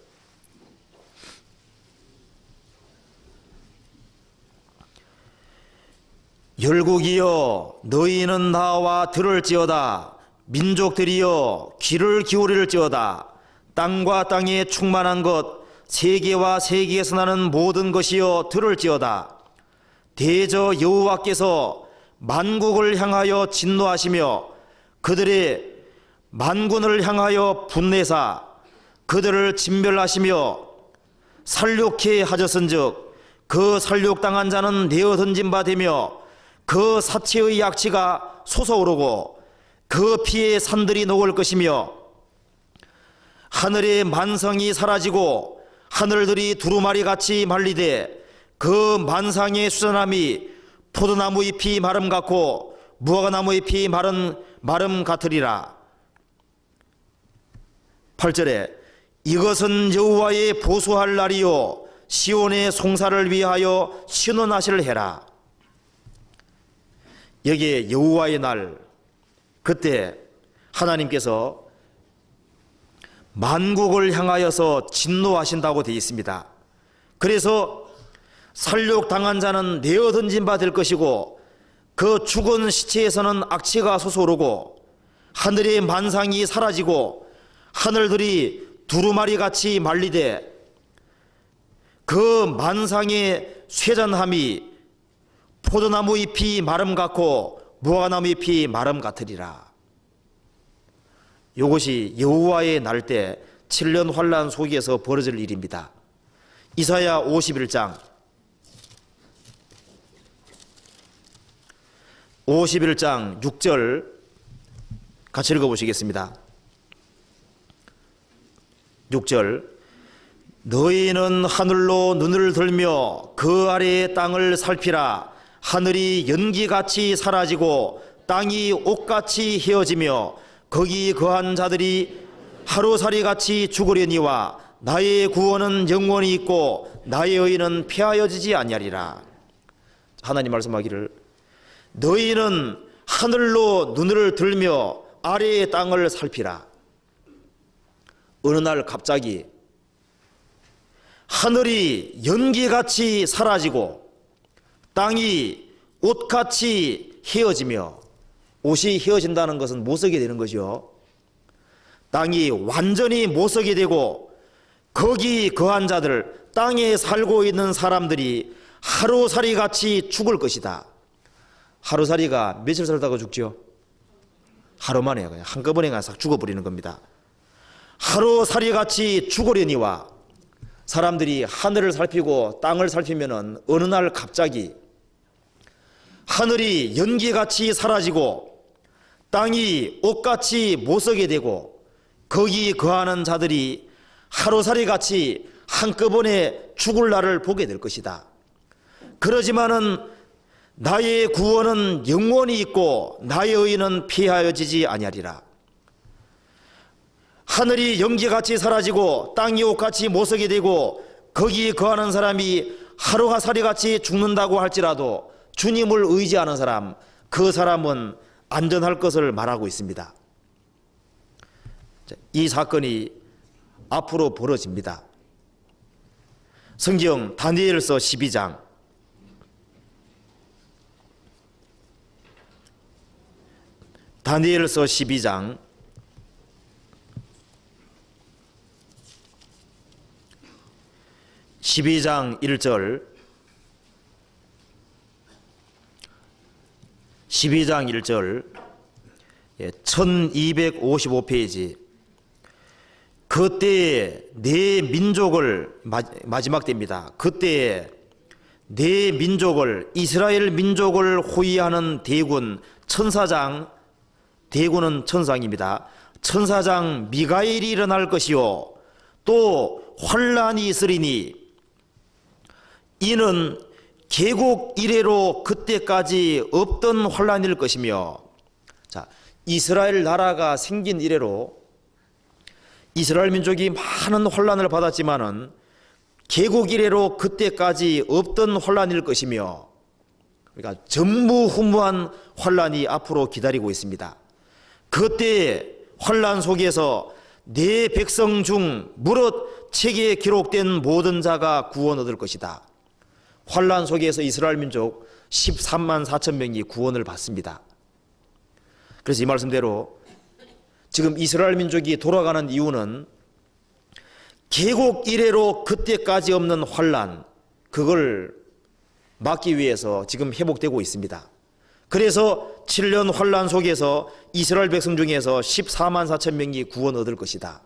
Speaker 1: 열국이여 너희는 나와 들을지어다. 민족들이여 귀를 기울일지어다. 땅과 땅에 충만한 것, 세계와 세계에서 나는 모든 것이여 들을지어다. 대저 여호와께서 만국을 향하여 진노하시며 그들의 만군을 향하여 분내사 그들을 진멸하시며 살육케 하셨은즉 그 살육당한 자는 내어 던진 바 되며 그 사체의 약치가 솟아오르고 그 피의 산들이 녹을 것이며 하늘의 만성이 사라지고 하늘들이 두루마리같이 말리되 그 만상의 수산함이 포도나무 잎이 마름 같고 무화과나무 잎이 마름 같으리라. 8절에 이것은 여호와의 보수할 날이요 시온의 송사를 위하여 신원하실 해라. 여기에 여호와의 날, 그때 하나님께서 만국을 향하여서 진노하신다고 되어 있습니다. 그래서 살육당한 자는 내어 던진 바 될 것이고 그 죽은 시체에서는 악취가 솟아오르고 하늘의 만상이 사라지고 하늘들이 두루마리같이 말리되 그 만상의 쇠잔함이 포도나무 잎이 마름 같고 무화과나무 잎이 마름 같으리라. 이것이 여호와의 날 때 7년 환란 속에서 벌어질 일입니다. 이사야 51장 6절 같이 읽어보시겠습니다. 6절. 너희는 하늘로 눈을 들며 그 아래의 땅을 살피라. 하늘이 연기같이 사라지고 땅이 옷같이 헤어지며 거기 거한 자들이 하루살이같이 죽으려니와 나의 구원은 영원히 있고 나의 의는 폐하여지지 아니하리라. 하나님 말씀하기를 너희는 하늘로 눈을 들며 아래의 땅을 살피라. 어느 날 갑자기 하늘이 연기같이 사라지고 땅이 옷같이 헤어지며, 옷이 헤어진다는 것은 못서게 되는 것이요, 땅이 완전히 못서게 되고 거기 거한 자들, 땅에 살고 있는 사람들이 하루살이같이 죽을 것이다. 하루살이가 며칠 살다가 죽죠? 하루 만에 그냥 한꺼번에 그냥 싹 죽어버리는 겁니다. 하루살이같이 죽으려니와, 사람들이 하늘을 살피고 땅을 살피면은 어느 날 갑자기 하늘이 연기같이 사라지고 땅이 옷같이 못서게 되고 거기 거하는 자들이 하루살이같이 한꺼번에 죽을 날을 보게 될 것이다. 그러지만은 나의 구원은 영원히 있고 나의 의는 피하여지지 아니하리라. 하늘이 연기같이 사라지고 땅이 옷같이 못서게 되고 거기 거하는 사람이 하루살이같이 죽는다고 할지라도 주님을 의지하는 사람, 그 사람은 안전할 것을 말하고 있습니다. 이 사건이 앞으로 벌어집니다. 성경 다니엘서 12장 다니엘서 12장 1절 1절 1255페이지. 그때에 내 민족을, 마지막 때입니다. 그때에 내 민족을, 이스라엘 민족을 호위하는 대군 천사장, 대군은 천상입니다. 천사장 미가엘이 일어날 것이요 또 환란이 있으리니 이는 개국 이래로 그때까지 없던 환란일 것이며. 자, 이스라엘 나라가 생긴 이래로 이스라엘 민족이 많은 환란을 받았지만은 개국 이래로 그때까지 없던 환란일 것이며, 그러니까 전무후무한 환란이 앞으로 기다리고 있습니다. 그때 환란 속에서 내 백성 중 무릇 책에 기록된 모든 자가 구원 얻을 것이다. 환란 속에서 이스라엘 민족 13만 4천 명이 구원을 받습니다. 그래서 이 말씀대로 지금 이스라엘 민족이 돌아가는 이유는 개국 이래로 그때까지 없는 환란, 그걸 막기 위해서 지금 회복되고 있습니다. 그래서 7년 환란 속에서 이스라엘 백성 중에서 14만 4천 명이 구원 얻을 것이다.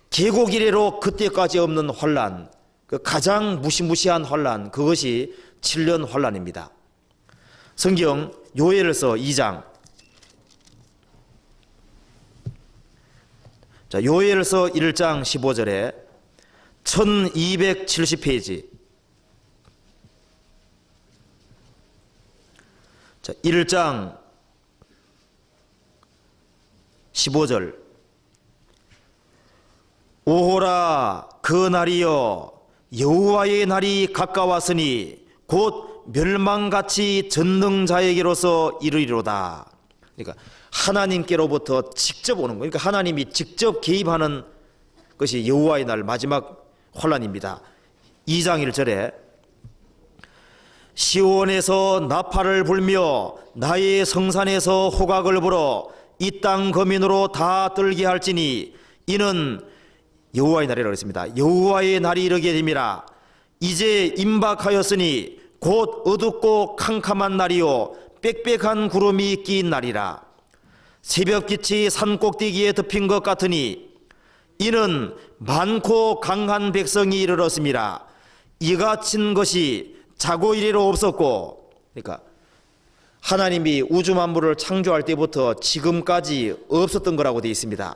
Speaker 1: 개국 이래로 그때까지 없는 환란, 그 가장 무시무시한 환란, 그것이 7년 환란입니다. 성경 요엘서 2장, 자, 요엘서 1장 15절에 1270페이지. 자, 1장 15절. 오호라 그 날이여, 여호와의 날이 가까웠으니 곧 멸망같이 전능자에게로서 이르리로다. 그러니까 하나님께로부터 직접 오는 거예요. 그러니까 하나님이 직접 개입하는 것이 여호와의 날 마지막 환란입니다. 2장 1절에 시온에서 나팔을 불며 나의 성산에서 호각을 불어 이 땅 거민으로 다 떨게 할지니 이는 여호와의 날이라고 했습니다. 여호와의 날이 이르게 됨이라. 이제 임박하였으니 곧 어둡고 캄캄한 날이요 빽빽한 구름이 낀 날이라. 새벽빛이 산꼭대기에 덮인 것 같으니 이는 많고 강한 백성이 이르렀음이라. 이같은 것이 자고 이래로 없었고, 그러니까 하나님이 우주 만물을 창조할 때부터 지금까지 없었던 거라고 되어 있습니다.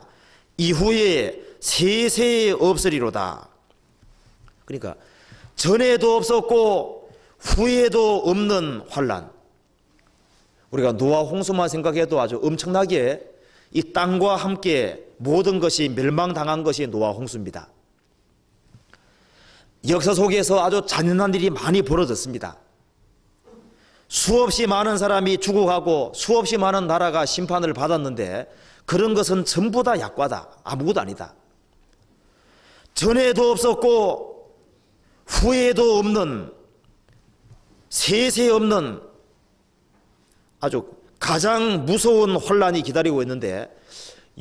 Speaker 1: 이후에 세세에 없으리로다. 그러니까 전에도 없었고 후에도 없는 환란. 우리가 노아 홍수만 생각해도 아주 엄청나게 이 땅과 함께 모든 것이 멸망당한 것이 노아 홍수입니다. 역사 속에서 아주 잔인한 일이 많이 벌어졌습니다. 수없이 많은 사람이 죽어가고 수없이 많은 나라가 심판을 받았는데 그런 것은 전부 다 약과다. 아무것도 아니다. 전에도 없었고 후에도 없는, 세세 없는 아주 가장 무서운 혼란이 기다리고 있는데,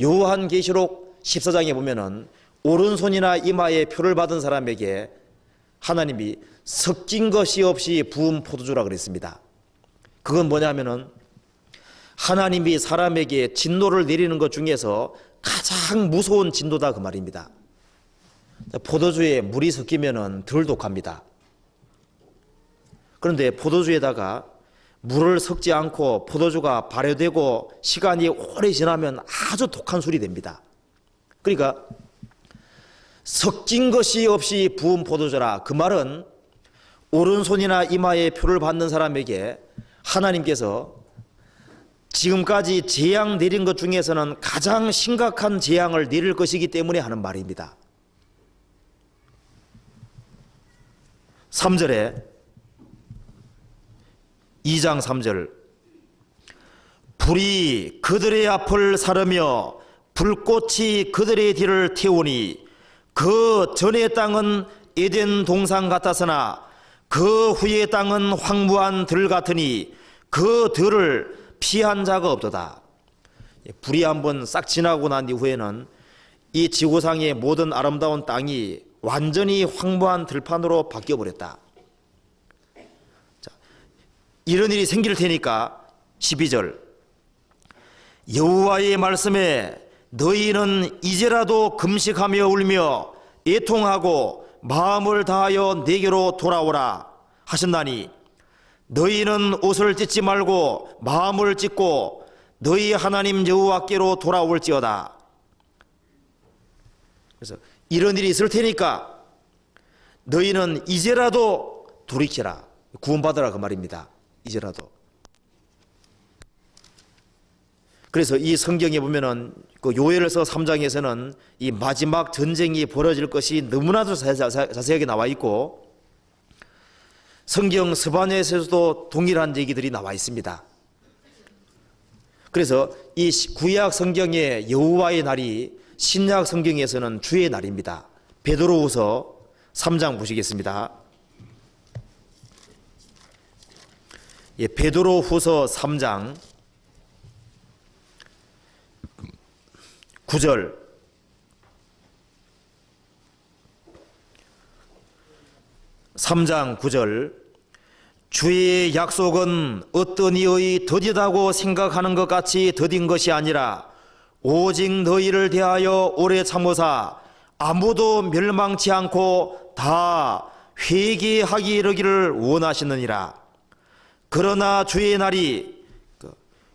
Speaker 1: 요한계시록 14장에 보면은 오른손이나 이마에 표를 받은 사람에게 하나님이 섞인 것이 없이 부은 포도주라 그랬습니다. 그건 뭐냐면은 하나님이 사람에게 진노를 내리는 것 중에서 가장 무서운 진노다 그 말입니다. 포도주에 물이 섞이면은 덜 독합니다. 그런데 포도주에다가 물을 섞지 않고 포도주가 발효되고 시간이 오래 지나면 아주 독한 술이 됩니다. 그러니까 섞인 것이 없이 부은 포도주라, 그 말은 오른손이나 이마에 표를 받는 사람에게 하나님께서 지금까지 재앙 내린 것 중에서는 가장 심각한 재앙을 내릴 것이기 때문에 하는 말입니다. 3절에 2장 3절, 불이 그들의 앞을 사르며 불꽃이 그들의 뒤를 태우니 그 전의 땅은 에덴 동산 같았으나 그 후의 땅은 황무한 들 같으니 그 들을 피한 자가 없도다. 불이 한번 싹 지나고 난 이후에는 이 지구상의 모든 아름다운 땅이 완전히 황무한 들판으로 바뀌어버렸다. 자, 이런 일이 생길 테니까 12절, 여호와의 말씀에 너희는 이제라도 금식하며 울며 애통하고 마음을 다하여 내게로 돌아오라 하신다니 너희는 옷을 찢지 말고 마음을 찢고 너희 하나님 여호와께로 돌아올지어다. 그래서 이런 일이 있을 테니까 너희는 이제라도 돌이키라, 구원받으라 그 말입니다. 이제라도. 그래서 이 성경에 보면은 그 요엘서 3장에서는 이 마지막 전쟁이 벌어질 것이 너무나도 자세하게 나와 있고, 성경 서반에서도 동일한 얘기들이 나와 있습니다. 그래서 이 구약 성경의 여호와의 날이 신약 성경에서는 주의 날입니다. 베드로후서 3장 보시겠습니다. 예, 베드로후서 3장 9절, (3장 9절) 주의 약속은 어떤 이의 더디다고 생각하는 것 같이 더딘 것이 아니라 오직 너희를 대하여 오래 참으사 아무도 멸망치 않고 다 회개하기 이르기를 원하시느니라. 그러나 주의 날이,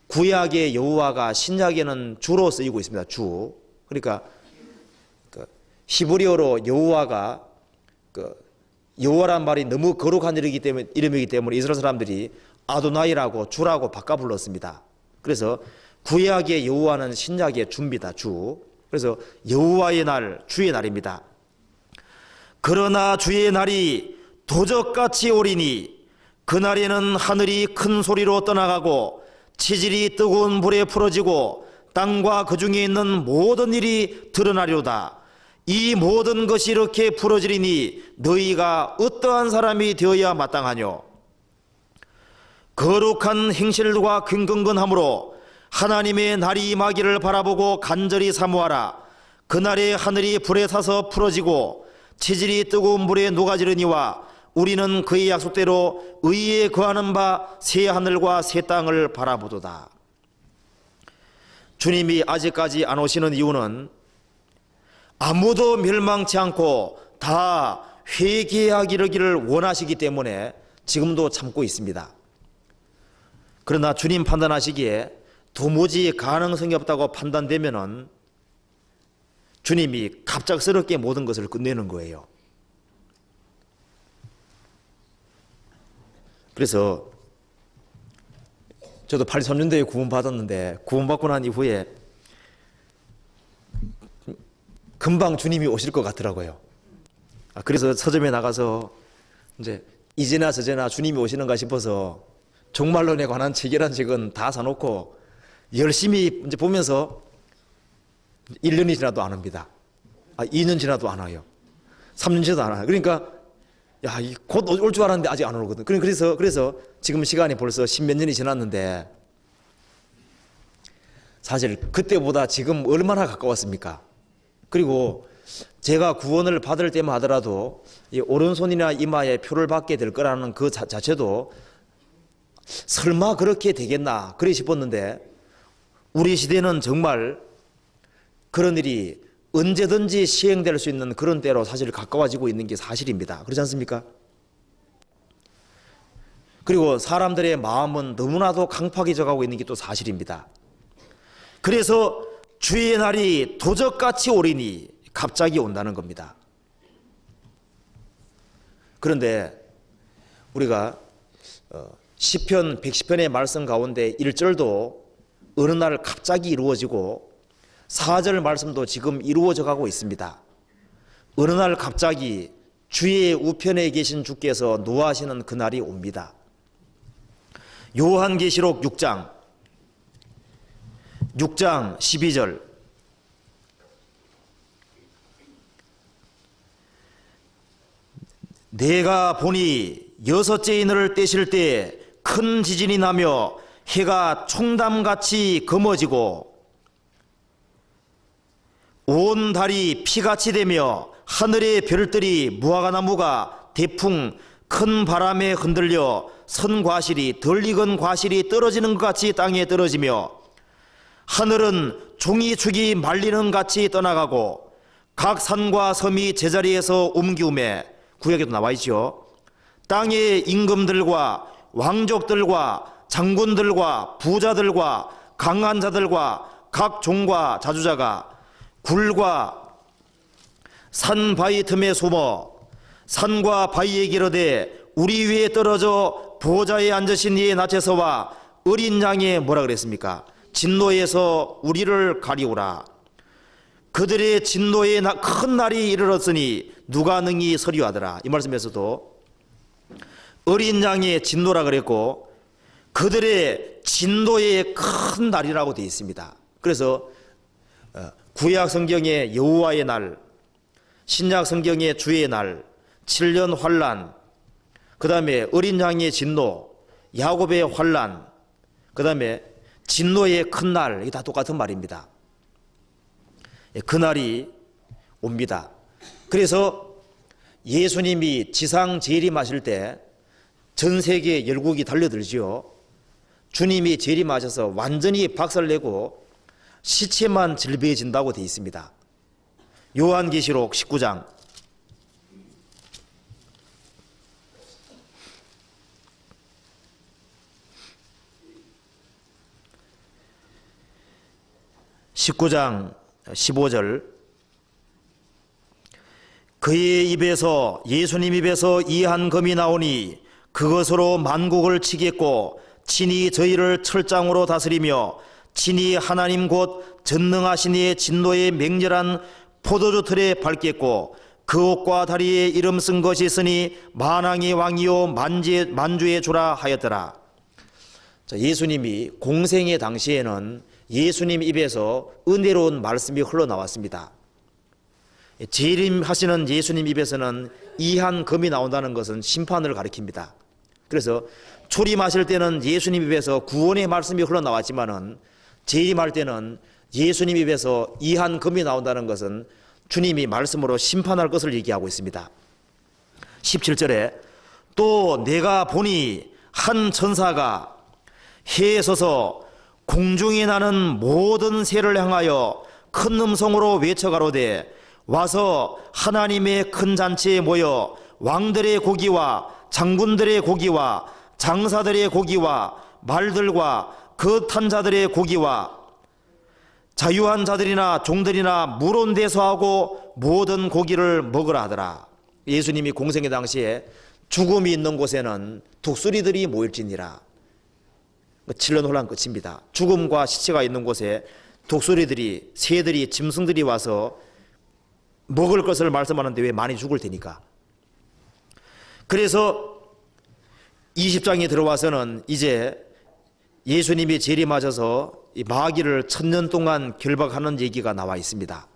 Speaker 1: 구약의 여호와가 신약에는 주로 쓰이고 있습니다. 주. 그러니까 히브리어로 여호와가 여호와란 말이 너무 거룩한 이름이기 때문에 이스라엘 사람들이 아도나이라고 주라고 바꿔 불렀습니다. 그래서 구약의 여호와는 신약의 주입니다. 주. 그래서 여호와의 날, 주의 날입니다. 그러나 주의 날이 도적같이 오리니 그날에는 하늘이 큰 소리로 떠나가고 치질이 뜨거운 불에 풀어지고 땅과 그 중에 있는 모든 일이 드러나리로다. 이 모든 것이 이렇게 풀어지리니 너희가 어떠한 사람이 되어야 마땅하뇨. 거룩한 행실과 근근근함으로 하나님의 날이 임하기를 바라보고 간절히 사모하라. 그날에 하늘이 불에 타서 풀어지고 치질이 뜨거운 물에 녹아지르니와 우리는 그의 약속대로 의에 거하는 바 새 하늘과 새 땅을 바라보도다. 주님이 아직까지 안 오시는 이유는 아무도 멸망치 않고 다 회개하기를 원하시기 때문에 지금도 참고 있습니다. 그러나 주님 판단하시기에 도무지 가능성이 없다고 판단되면은 주님이 갑작스럽게 모든 것을 끝내는 거예요. 그래서 저도 83년도에 구원받았는데 구원받고 난 이후에 금방 주님이 오실 것 같더라고요. 그래서 서점에 나가서 이제나 저제나 주님이 오시는가 싶어서 종말론에 관한 책이란 책은 다 사놓고 열심히 이제 보면서 1년이 지나도 안 합니다. 2년 지나도 안 와요. 3년 지나도 안 와요. 그러니까 곧 올 줄 알았는데 아직 안 오거든. 그래서 지금 시간이 벌써 10몇 년이 지났는데 사실 그때보다 지금 얼마나 가까웠습니까? 그리고 제가 구원을 받을 때만 하더라도 이 오른손이나 이마에 표를 받게 될 거라는 그 자체도 설마 그렇게 되겠나 그래 싶었는데 우리 시대는 정말 그런 일이 언제든지 시행될 수 있는 그런 때로 사실 가까워지고 있는 게 사실입니다. 그렇지 않습니까? 그리고 사람들의 마음은 너무나도 강팍해져가고 있는 게 또 사실입니다. 그래서 주의 날이 도적같이 오리니 갑자기 온다는 겁니다. 그런데 우리가 시편 110편의 말씀 가운데 1절도 어느 날 갑자기 이루어지고 4절 말씀도 지금 이루어져 가고 있습니다. 어느 날 갑자기 주의 우편에 계신 주께서 노하시는 그날이 옵니다. 요한계시록 6장 12절 내가 보니 여섯째 인을 떼실 때 큰 지진이 나며 해가 총담같이 검어지고 온 달이 피같이 되며 하늘의 별들이 무화과나무가 대풍 큰 바람에 흔들려 선 과실이 덜 익은 과실이 떨어지는 것 같이 땅에 떨어지며 하늘은 종이축이 말리는 같이 떠나가고 각 산과 섬이 제자리에서 옮기우매 구약에도 나와 있죠. 땅의 임금들과 왕족들과 장군들과 부자들과 강한 자들과 각 종과 자주자가 굴과 산 바위 틈에 숨어 산과 바위에 기르되 우리 위에 떨어져 보좌에 앉으신 이의 낯에서와 어린 양의 뭐라 그랬습니까? 진노에서 우리를 가리우라. 그들의 진노의 큰 날이 이르렀으니 누가 능히 서리하더라. 이 말씀에서도 어린 양의 진노라 그랬고 그들의 진노의 큰 날이라고 되어 있습니다. 그래서 구약 성경의 여호와의 날, 신약 성경의 주의 날, 7년 환란, 그 다음에 어린 양의 진노, 야곱의 환란, 그 다음에 진노의 큰 날, 이게 다 똑같은 말입니다. 그날이 옵니다. 그래서 예수님이 지상 재림하실 때 전 세계 열국이 달려들지요. 주님이 재림하셔서 완전히 박살내고 시체만 질비해진다고 되어 있습니다. 요한계시록 19장 15절 그의 입에서 예수님 입에서 이 한 검이 나오니 그것으로 만국을 치겠고 친히 저희를 철장으로 다스리며 친히 하나님 곧 전능하신 이의 진노의 맹렬한 포도주 틀에 밟겠고 그 옷과 다리에 이름 쓴 것이 있으니 만왕의 왕이요 만주의 주라 하였더라. 예수님이 공생의 당시에는 예수님 입에서 은혜로운 말씀이 흘러나왔습니다. 재림하시는 예수님 입에서는 이한 검이 나온다는 것은 심판을 가리킵니다. 그래서 초림하실 때는 예수님 입에서 구원의 말씀이 흘러나왔지만은 재림할 때는 예수님 입에서 이한 검이 나온다는 것은 주님이 말씀으로 심판할 것을 얘기하고 있습니다. 17절에 또 내가 보니 한 천사가 해에 서서 공중에 나는 모든 새를 향하여 큰 음성으로 외쳐가로되 와서 하나님의 큰 잔치에 모여 왕들의 고기와 장군들의 고기와 장사들의 고기와 말들과 그 탄 자들의 고기와 자유한 자들이나 종들이나 물 온 데서 하고 모든 고기를 먹으라 하더라. 예수님이 공생의 당시에 죽음이 있는 곳에는 독수리들이 모일지니라. 7년 혼란 끝입니다. 죽음과 시체가 있는 곳에 독수리들이, 새들이, 짐승들이 와서 먹을 것을 말씀하는데 왜 많이 죽을 테니까. 그래서 20장에 들어와서는 이제 예수님이 재림하셔서 이 마귀를 1000년 동안 결박하는 얘기가 나와 있습니다.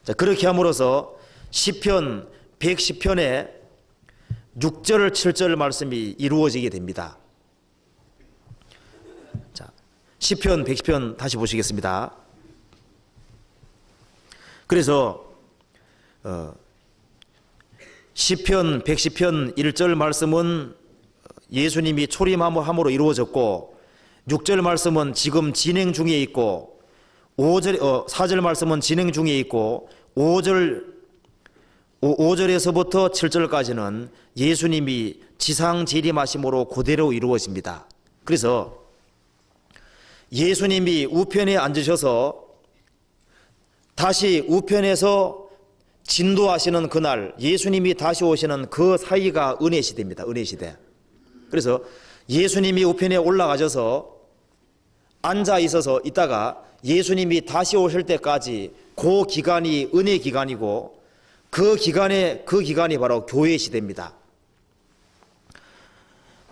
Speaker 1: 자, 그렇게 함으로써 시편 110편에 6절 7절 말씀이 이루어지게 됩니다. 자, 시편 110편 다시 보시겠습니다. 그래서 시편 110편 1절 말씀은 예수님이 초림함으로 이루어졌고, 6절 말씀은 지금 진행 중에 있고, 4절 말씀은 진행 중에 있고, 5절에서부터 7절까지는 예수님이 지상 재림하심으로 그대로 이루어집니다. 그래서 예수님이 우편에 앉으셔서 다시 우편에서 진도하시는 그날, 예수님이 다시 오시는 그 사이가 은혜시대입니다. 은혜시대. 그래서 예수님이 우편에 올라가셔서 앉아 있어서 있다가 예수님이 다시 오실 때까지 그 기간이 은혜 기간이고, 그 기간이 바로 교회 시대입니다.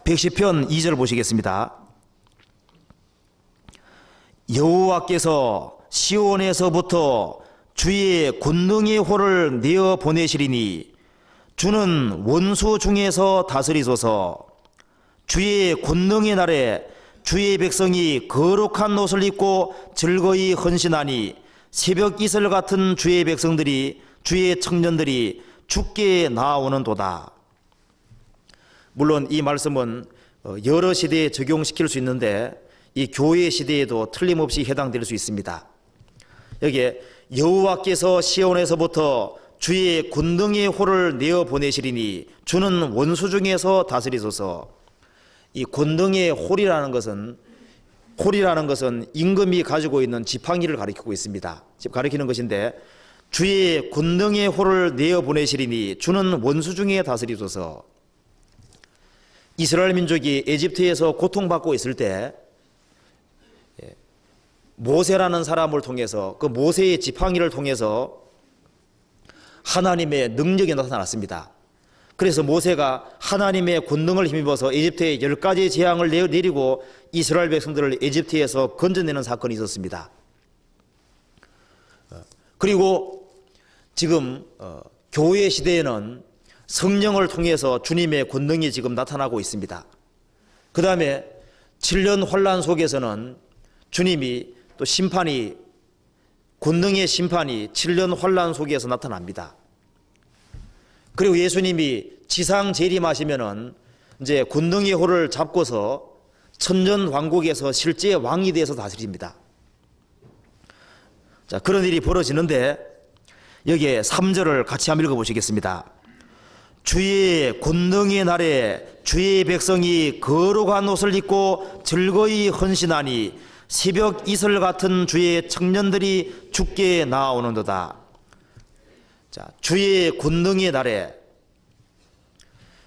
Speaker 1: 110편 2절 보시겠습니다. 여호와께서 시온에서부터 주의 권능의 호를 내어 보내시리니 주는 원수 중에서 다스리소서. 주의 권능의 날에 주의 백성이 거룩한 옷을 입고 즐거이 헌신하니 새벽 이슬 같은 주의 백성들이, 주의 청년들이 주께 나아오는도다. 물론 이 말씀은 여러 시대에 적용시킬 수 있는데 이 교회 시대에도 틀림없이 해당될 수 있습니다. 여기에 여호와께서 시온에서부터 주의 권능의 호를 내어 보내시리니 주는 원수 중에서 다스리소서. 이 권능의 홀이라는 것은 임금이 가지고 있는 지팡이를 가리키고 있습니다. 가리키는 것인데, 주의 권능의 홀을 내어 보내시리니 주는 원수 중에 다스리소서. 이스라엘 민족이 에집트에서 고통받고 있을 때 모세라는 사람을 통해서, 그 모세의 지팡이를 통해서 하나님의 능력이 나타났습니다. 그래서 모세가 하나님의 권능을 힘입어서 에집트에 10가지 재앙을 내리고 이스라엘 백성들을 에집트에서 건져내는 사건이 있었습니다. 그리고 지금 교회 시대에는 성령을 통해서 주님의 권능이 지금 나타나고 있습니다. 그 다음에 7년 환란 속에서는 주님이 또 권능의 심판이 7년 환란 속에서 나타납니다. 그리고 예수님이 지상 재림하시면은 이제 권능의 호를 잡고서 천년 왕국에서 실제 왕이 되어서 다스립니다. 자, 그런 일이 벌어지는데 여기에 3절을 같이 한번 읽어보시겠습니다. 주의 권능의 날에 주의 백성이 거룩한 옷을 입고 즐거이 헌신하니 새벽 이슬 같은 주의 청년들이 주께 나아오는도다. 자, 주의 권능의 날에,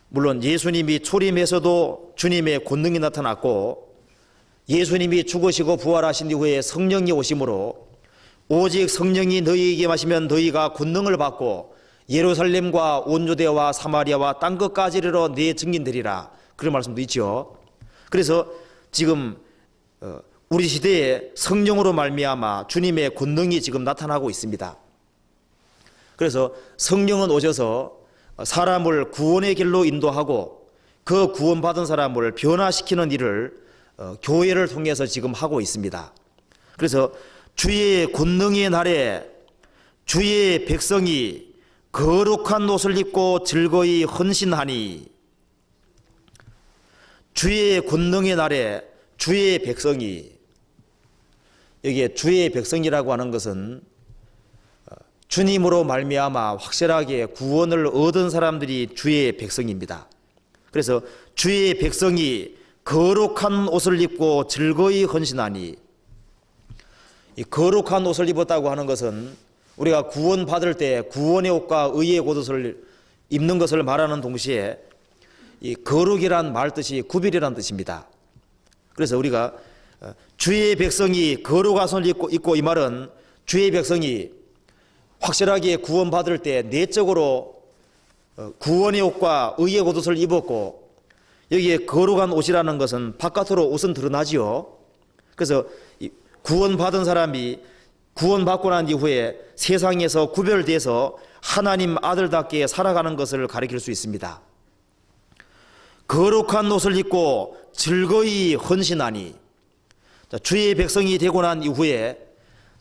Speaker 1: 물론 예수님이 초림에서도 주님의 권능이 나타났고, 예수님이 죽으시고 부활하신 이후에 성령이 오심으로 오직 성령이 너희에게 마시면 너희가 권능을 받고 예루살렘과 온 유대와 사마리아와 땅 끝까지 이르러 내 증인되리라. 그런 말씀도 있죠. 그래서 지금 우리 시대에 성령으로 말미암아 주님의 권능이 지금 나타나고 있습니다. 그래서 성령은 오셔서 사람을 구원의 길로 인도하고 그 구원받은 사람을 변화시키는 일을 교회를 통해서 지금 하고 있습니다. 그래서 주의 권능의 날에 주의 백성이 거룩한 옷을 입고 즐거이 헌신하니, 주의 권능의 날에 주의 백성이, 여기에 주의 백성이라고 하는 것은 주님으로 말미암아 확실하게 구원을 얻은 사람들이 주의 백성입니다. 그래서 주의 백성이 거룩한 옷을 입고 즐거이 헌신하니, 이 거룩한 옷을 입었다고 하는 것은 우리가 구원받을 때 구원의 옷과 의의 옷을 입는 것을 말하는 동시에 이 거룩이란 말 뜻이 구별이란 뜻입니다. 그래서 우리가 주의 백성이 거룩한 옷을 입고, 이 말은 주의 백성이 확실하게 구원받을 때 내적으로 구원의 옷과 의의 옷을 입었고, 여기에 거룩한 옷이라는 것은 바깥으로 옷은 드러나지요. 그래서 구원받은 사람이 구원받고 난 이후에 세상에서 구별돼서 하나님 아들답게 살아가는 것을 가리킬 수 있습니다. 거룩한 옷을 입고 즐거이 헌신하니, 주의 백성이 되고 난 이후에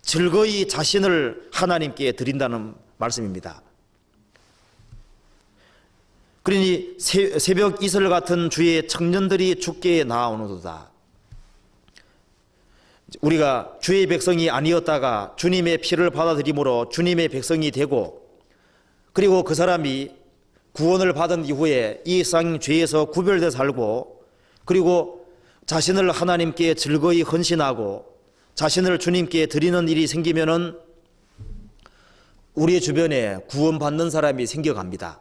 Speaker 1: 즐거이 자신을 하나님께 드린다는 말씀입니다. 그러니 새벽 이슬 같은 주의 청년들이 주께 나아오노도다. 우리가 주의 백성이 아니었다가 주님의 피를 받아들임으로 주님의 백성이 되고, 그리고 그 사람이 구원을 받은 이후에 이 세상 죄에서 구별돼 살고, 그리고 자신을 하나님께 즐거이 헌신하고 자신을 주님께 드리는 일이 생기면은 우리 주변에 구원받는 사람이 생겨갑니다.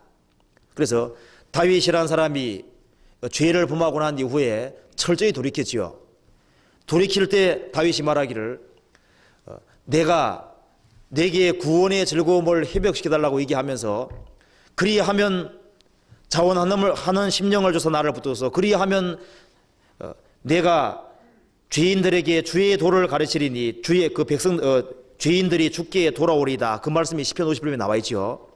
Speaker 1: 그래서 다윗이라는 사람이 죄를 범하고 난 이후에 철저히 돌이켰지요. 돌이킬 때 다윗이 말하기를 내가 내게 구원의 즐거움을 회복시켜달라고 얘기하면서, 그리하면 자원하는 심령을 줘서 나를 붙들어서 그리하면 내가 죄인들에게 주의 도를 가르치리니 주의 그 백성 죄인들이 주께 돌아오리다. 그 말씀이 시편 51편에 나와 있지요.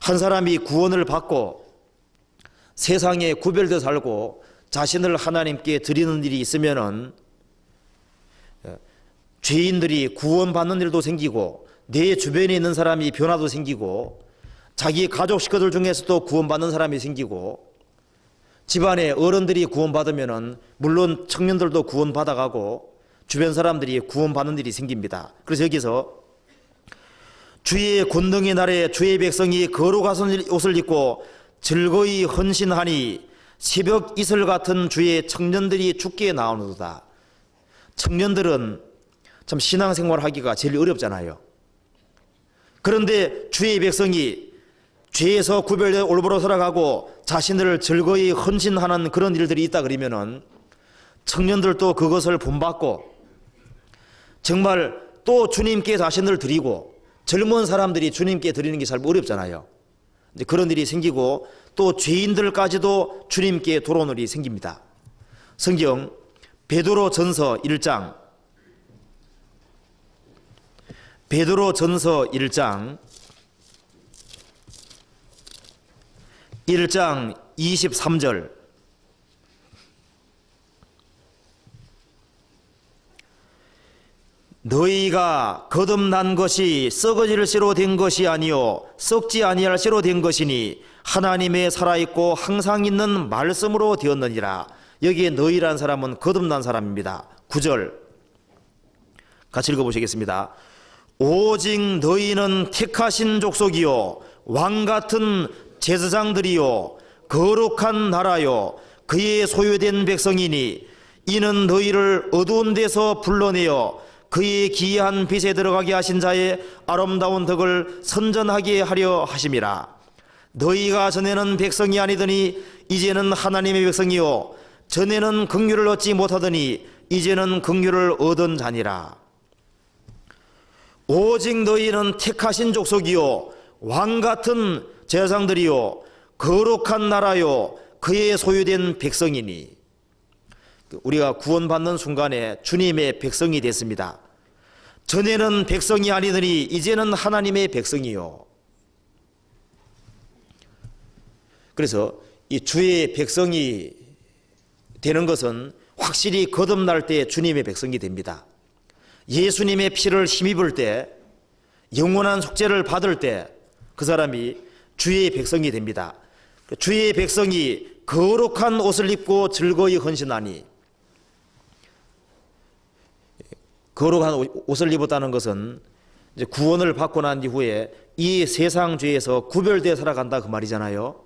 Speaker 1: 한 사람이 구원을 받고 세상에 구별되어 살고 자신을 하나님께 드리는 일이 있으면은 죄인들이 구원받는 일도 생기고 내 주변에 있는 사람이 변화도 생기고 자기 가족 식구들 중에서도 구원받는 사람이 생기고 집안의 어른들이 구원받으면은 물론 청년들도 구원받아가고 주변 사람들이 구원받는 일이 생깁니다. 그래서 여기서 주의 권능의 날에 주의 백성이 거룩한 옷을 입고 즐거이 헌신하니 새벽 이슬 같은 주의 청년들이 주께 나오노도다. 청년들은 참 신앙생활 하기가 제일 어렵잖아요. 그런데 주의 백성이 죄에서 구별되어 올바로 살아가고 자신을 즐거이 헌신하는 그런 일들이 있다 그러면은 청년들도 그것을 본받고 정말 또 주님께 자신을 드리고, 젊은 사람들이 주님께 드리는 게 잘 어렵잖아요. 이제 그런 일이 생기고 또 죄인들까지도 주님께 돌아오는 일이 생깁니다. 성경 베드로전서 1장 1장 23절. 너희가 거듭난 것이 썩어질 씨로 된 것이 아니요 썩지 아니할 씨로 된 것이니 하나님의 살아있고 항상 있는 말씀으로 되었느니라. 여기에 너희란 사람은 거듭난 사람입니다. 9절 같이 읽어보시겠습니다. 오직 너희는 택하신 족속이요 왕같은 제사장들이요 거룩한 나라요 그의 소유된 백성이니 이는 너희를 어두운 데서 불러내어 그의 기이한 빛에 들어가게 하신 자의 아름다운 덕을 선전하게 하려 하심이라. 너희가 전에는 백성이 아니더니 이제는 하나님의 백성이요 전에는 긍휼을 얻지 못하더니 이제는 긍휼을 얻은 자니라. 오직 너희는 택하신 족속이요 왕같은 제사장들이요 거룩한 나라요 그의 소유된 백성이니. 우리가 구원받는 순간에 주님의 백성이 됐습니다. 전에는 백성이 아니더니 이제는 하나님의 백성이요. 그래서 이 주의 백성이 되는 것은 확실히 거듭날 때 주님의 백성이 됩니다. 예수님의 피를 힘입을 때, 영원한 속죄를 받을 때 그 사람이 주의 백성이 됩니다. 주의 백성이 거룩한 옷을 입고 즐거이 헌신하니, 거룩한 옷을 입었다는 것은 이제 구원을 받고 난 이후에 이 세상 죄에서 구별되어 살아간다 그 말이잖아요.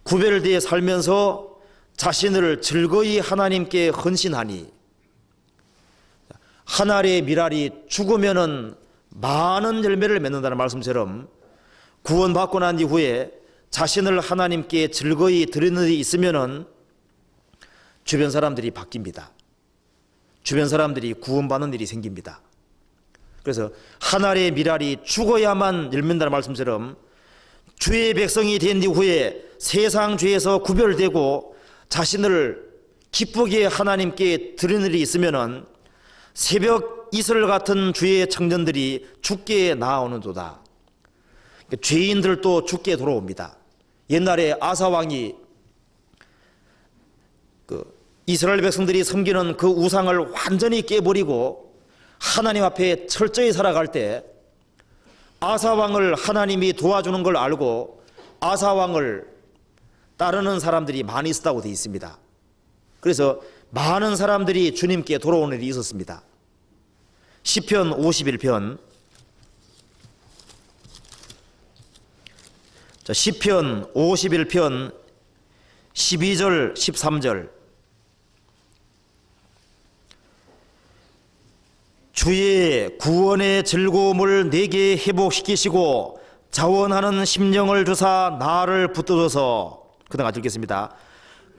Speaker 1: 구별되어 살면서 자신을 즐거이 하나님께 헌신하니, 한 알의 밀알이 죽으면은 많은 열매를 맺는다는 말씀처럼 구원받고 난 이후에 자신을 하나님께 즐거이 드리는 일이 있으면은 주변 사람들이 바뀝니다. 주변 사람들이 구원받는 일이 생깁니다. 그래서 한 알의 밀알이 죽어야만 열매낸다는 말씀처럼 주의 백성이 된 이후에 세상 죄에서 구별되고 자신을 기쁘게 하나님께 드리는 일이 있으면은 새벽 이슬 같은 주의 청년들이 죽게 나아오는도다. 죄인들도 죽게 돌아옵니다. 옛날에 아사 왕이 이스라엘 백성들이 섬기는 그 우상을 완전히 깨버리고 하나님 앞에 철저히 살아갈 때 아사 왕을 하나님이 도와주는 걸 알고 아사 왕을 따르는 사람들이 많이 있었다고 되어 있습니다. 그래서 많은 사람들이 주님께 돌아오는 일이 있었습니다. 시편 51편, 시편 51편 12절 13절. 주의 구원의 즐거움을 내게 회복시키시고 자원하는 심령을 주사 나를 붙들어서, 그다음 읽겠습니다.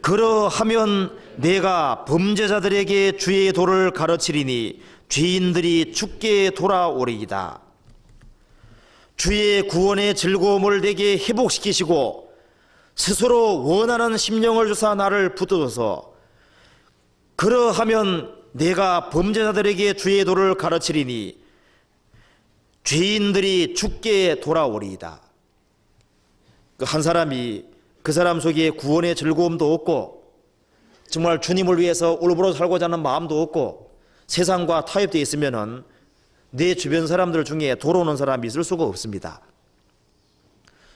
Speaker 1: 그러하면 내가 범죄자들에게 주의 도를 가르치리니 죄인들이 죽게 돌아오리이다. 주의 구원의 즐거움을 내게 회복시키시고 스스로 원하는 심령을 주사 나를 붙들어서, 그러하면 내가 범죄자들에게 주의 도를 가르치리니 죄인들이 죽게 돌아오리이다. 한 사람이 그 사람 속에 구원의 즐거움도 없고 정말 주님을 위해서 올바로 살고자 하는 마음도 없고 세상과 타협되어 있으면은 내 주변 사람들 중에 돌아오는 사람이 있을 수가 없습니다.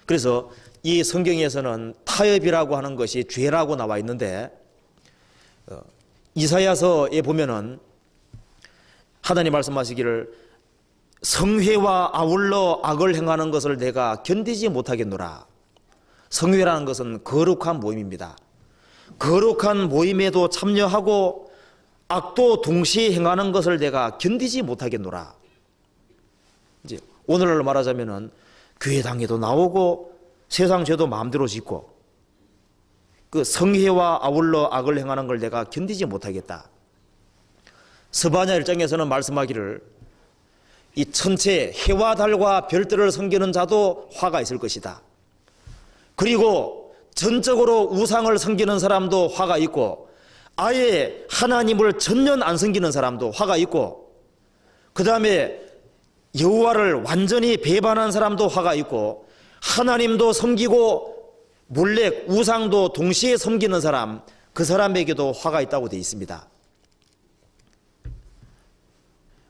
Speaker 1: 그래서 이 성경에서는 타협이라고 하는 것이 죄라고 나와 있는데, 이사야서에 보면은 하나님 말씀하시기를 성회와 아울러 악을 행하는 것을 내가 견디지 못하겠노라. 성회라는 것은 거룩한 모임입니다. 거룩한 모임에도 참여하고 악도 동시에 행하는 것을 내가 견디지 못하겠노라. 이제 오늘날로 말하자면은 교회당에도 나오고 세상 죄도 마음대로 짓고 그 성회와 아울러 악을 행하는 걸 내가 견디지 못하겠다. 스바냐 1장에서는 말씀하기를 이 천체 해와 달과 별들을 섬기는 자도 화가 있을 것이다. 그리고 전적으로 우상을 섬기는 사람도 화가 있고 아예 하나님을 전면 안 섬기는 사람도 화가 있고 그 다음에 여호와를 완전히 배반한 사람도 화가 있고 하나님도 섬기고 몰래 우상도 동시에 섬기는 사람, 그 사람에게도 화가 있다고 되어 있습니다.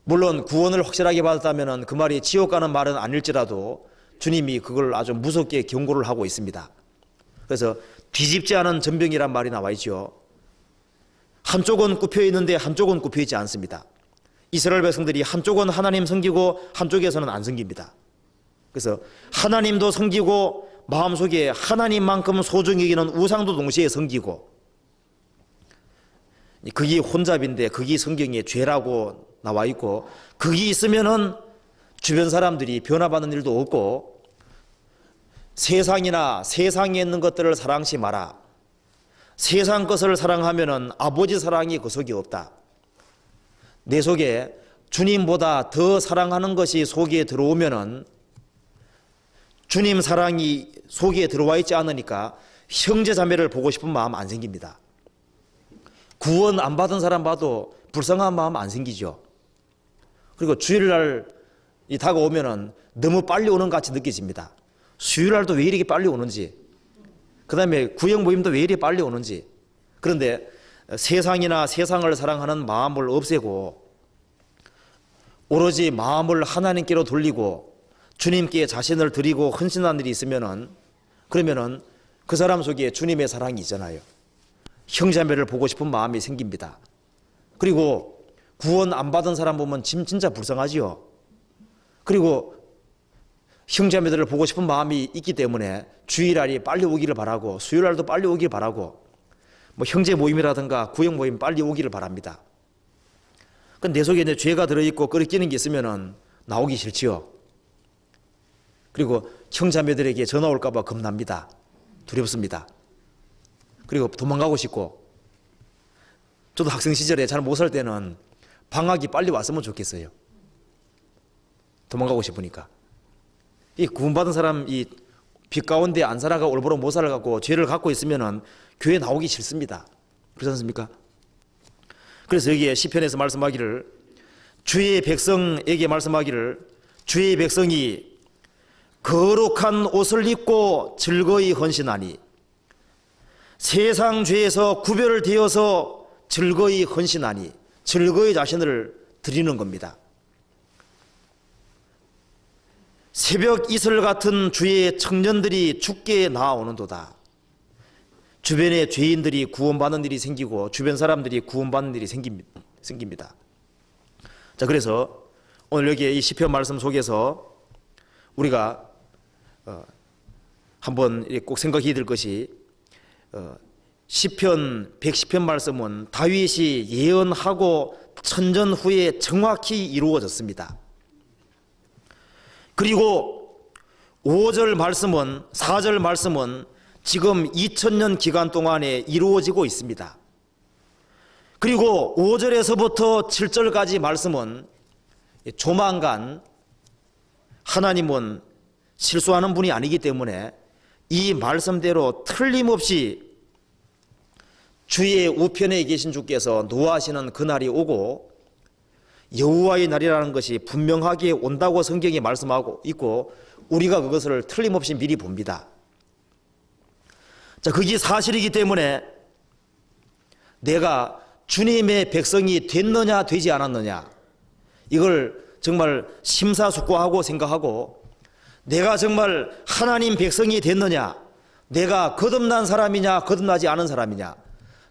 Speaker 1: 물론 구원을 확실하게 받았다면 그 말이 지옥 가는 말은 아닐지라도 주님이 그걸 아주 무섭게 경고를 하고 있습니다. 그래서 뒤집지 않은 전병이란 말이 나와 있죠. 한쪽은 굽혀 있는데 한쪽은 굽혀 있지 않습니다. 이스라엘 백성들이 한쪽은 하나님 섬기고 한쪽에서는 안 섬깁니다. 그래서 하나님도 섬기고 마음속에 하나님만큼 소중히 여기는 우상도 동시에 섬기고, 그게 혼잡인데 그게 성경에 죄라고 나와 있고, 그게 있으면은 주변 사람들이 변화받는 일도 없고, 세상이나 세상에 있는 것들을 사랑치 마라. 세상 것을 사랑하면은 아버지 사랑이 그 속에 없다. 내 속에 주님보다 더 사랑하는 것이 속에 들어오면은 주님 사랑이 속에 들어와 있지 않으니까 형제 자매를 보고 싶은 마음 안 생깁니다. 구원 안 받은 사람 봐도 불쌍한 마음 안 생기죠. 그리고 주일날이 다가오면은 너무 빨리 오는 것 같이 느껴집니다. 수요일날도 왜 이렇게 빨리 오는지, 그 다음에 구역 모임도 왜 이렇게 빨리 오는지. 그런데 세상이나 세상을 사랑하는 마음을 없애고 오로지 마음을 하나님께로 돌리고 주님께 자신을 드리고 헌신하는 일이 있으면은, 그러면은 그 사람 속에 주님의 사랑이 있잖아요. 형제자매를 보고 싶은 마음이 생깁니다. 그리고 구원 안 받은 사람 보면 진짜 불쌍하지요. 그리고 형제자매들을 보고 싶은 마음이 있기 때문에 주일날이 빨리 오기를 바라고 수요일날도 빨리 오기를 바라고 뭐 형제 모임이라든가 구역 모임 빨리 오기를 바랍니다. 근데 내 속에 이제 죄가 들어있고 끓이끼는 게 있으면은 나오기 싫지요. 그리고 형제자매들에게 전화 올까 봐 겁납니다. 두렵습니다. 그리고 도망가고 싶고, 저도 학생 시절에 잘 못 살 때는 방학이 빨리 왔으면 좋겠어요. 도망가고 싶으니까. 이 구원받은 사람, 이 빛 가운데 안 살아가 올바로 못 살아가고 죄를 갖고 있으면은 교회 나오기 싫습니다. 그렇지 않습니까? 그래서 여기에 시편에서 말씀하기를, 주의 백성에게 말씀하기를, 주의 백성이 거룩한 옷을 입고 즐거이 헌신하니, 세상 죄에서 구별되어서 즐거이 헌신하니, 즐거이 자신을 드리는 겁니다. 새벽 이슬 같은 주의 청년들이 주께 나아오는도다. 주변에 죄인들이 구원받는 일이 생기고 주변 사람들이 구원받는 일이 생깁니다. 자, 그래서 오늘 여기 이 시편 말씀 속에서 우리가 한번 꼭 생각해야 될 것이, 시편 110편 말씀은 다윗이 예언하고 천전 후에 정확히 이루어졌습니다. 그리고 5절 말씀은, 4절 말씀은 지금 2000년 기간 동안에 이루어지고 있습니다. 그리고 5절에서부터 7절까지 말씀은 조만간, 하나님은 실수하는 분이 아니기 때문에 이 말씀대로 틀림없이 주의 우편에 계신 주께서 노하시는 그날이 오고 여호와의 날이라는 것이 분명하게 온다고 성경이 말씀하고 있고, 우리가 그것을 틀림없이 미리 봅니다. 자, 그게 사실이기 때문에 내가 주님의 백성이 됐느냐 되지 않았느냐, 이걸 정말 심사숙고하고 생각하고, 내가 정말 하나님 백성이 됐느냐, 내가 거듭난 사람이냐 거듭나지 않은 사람이냐,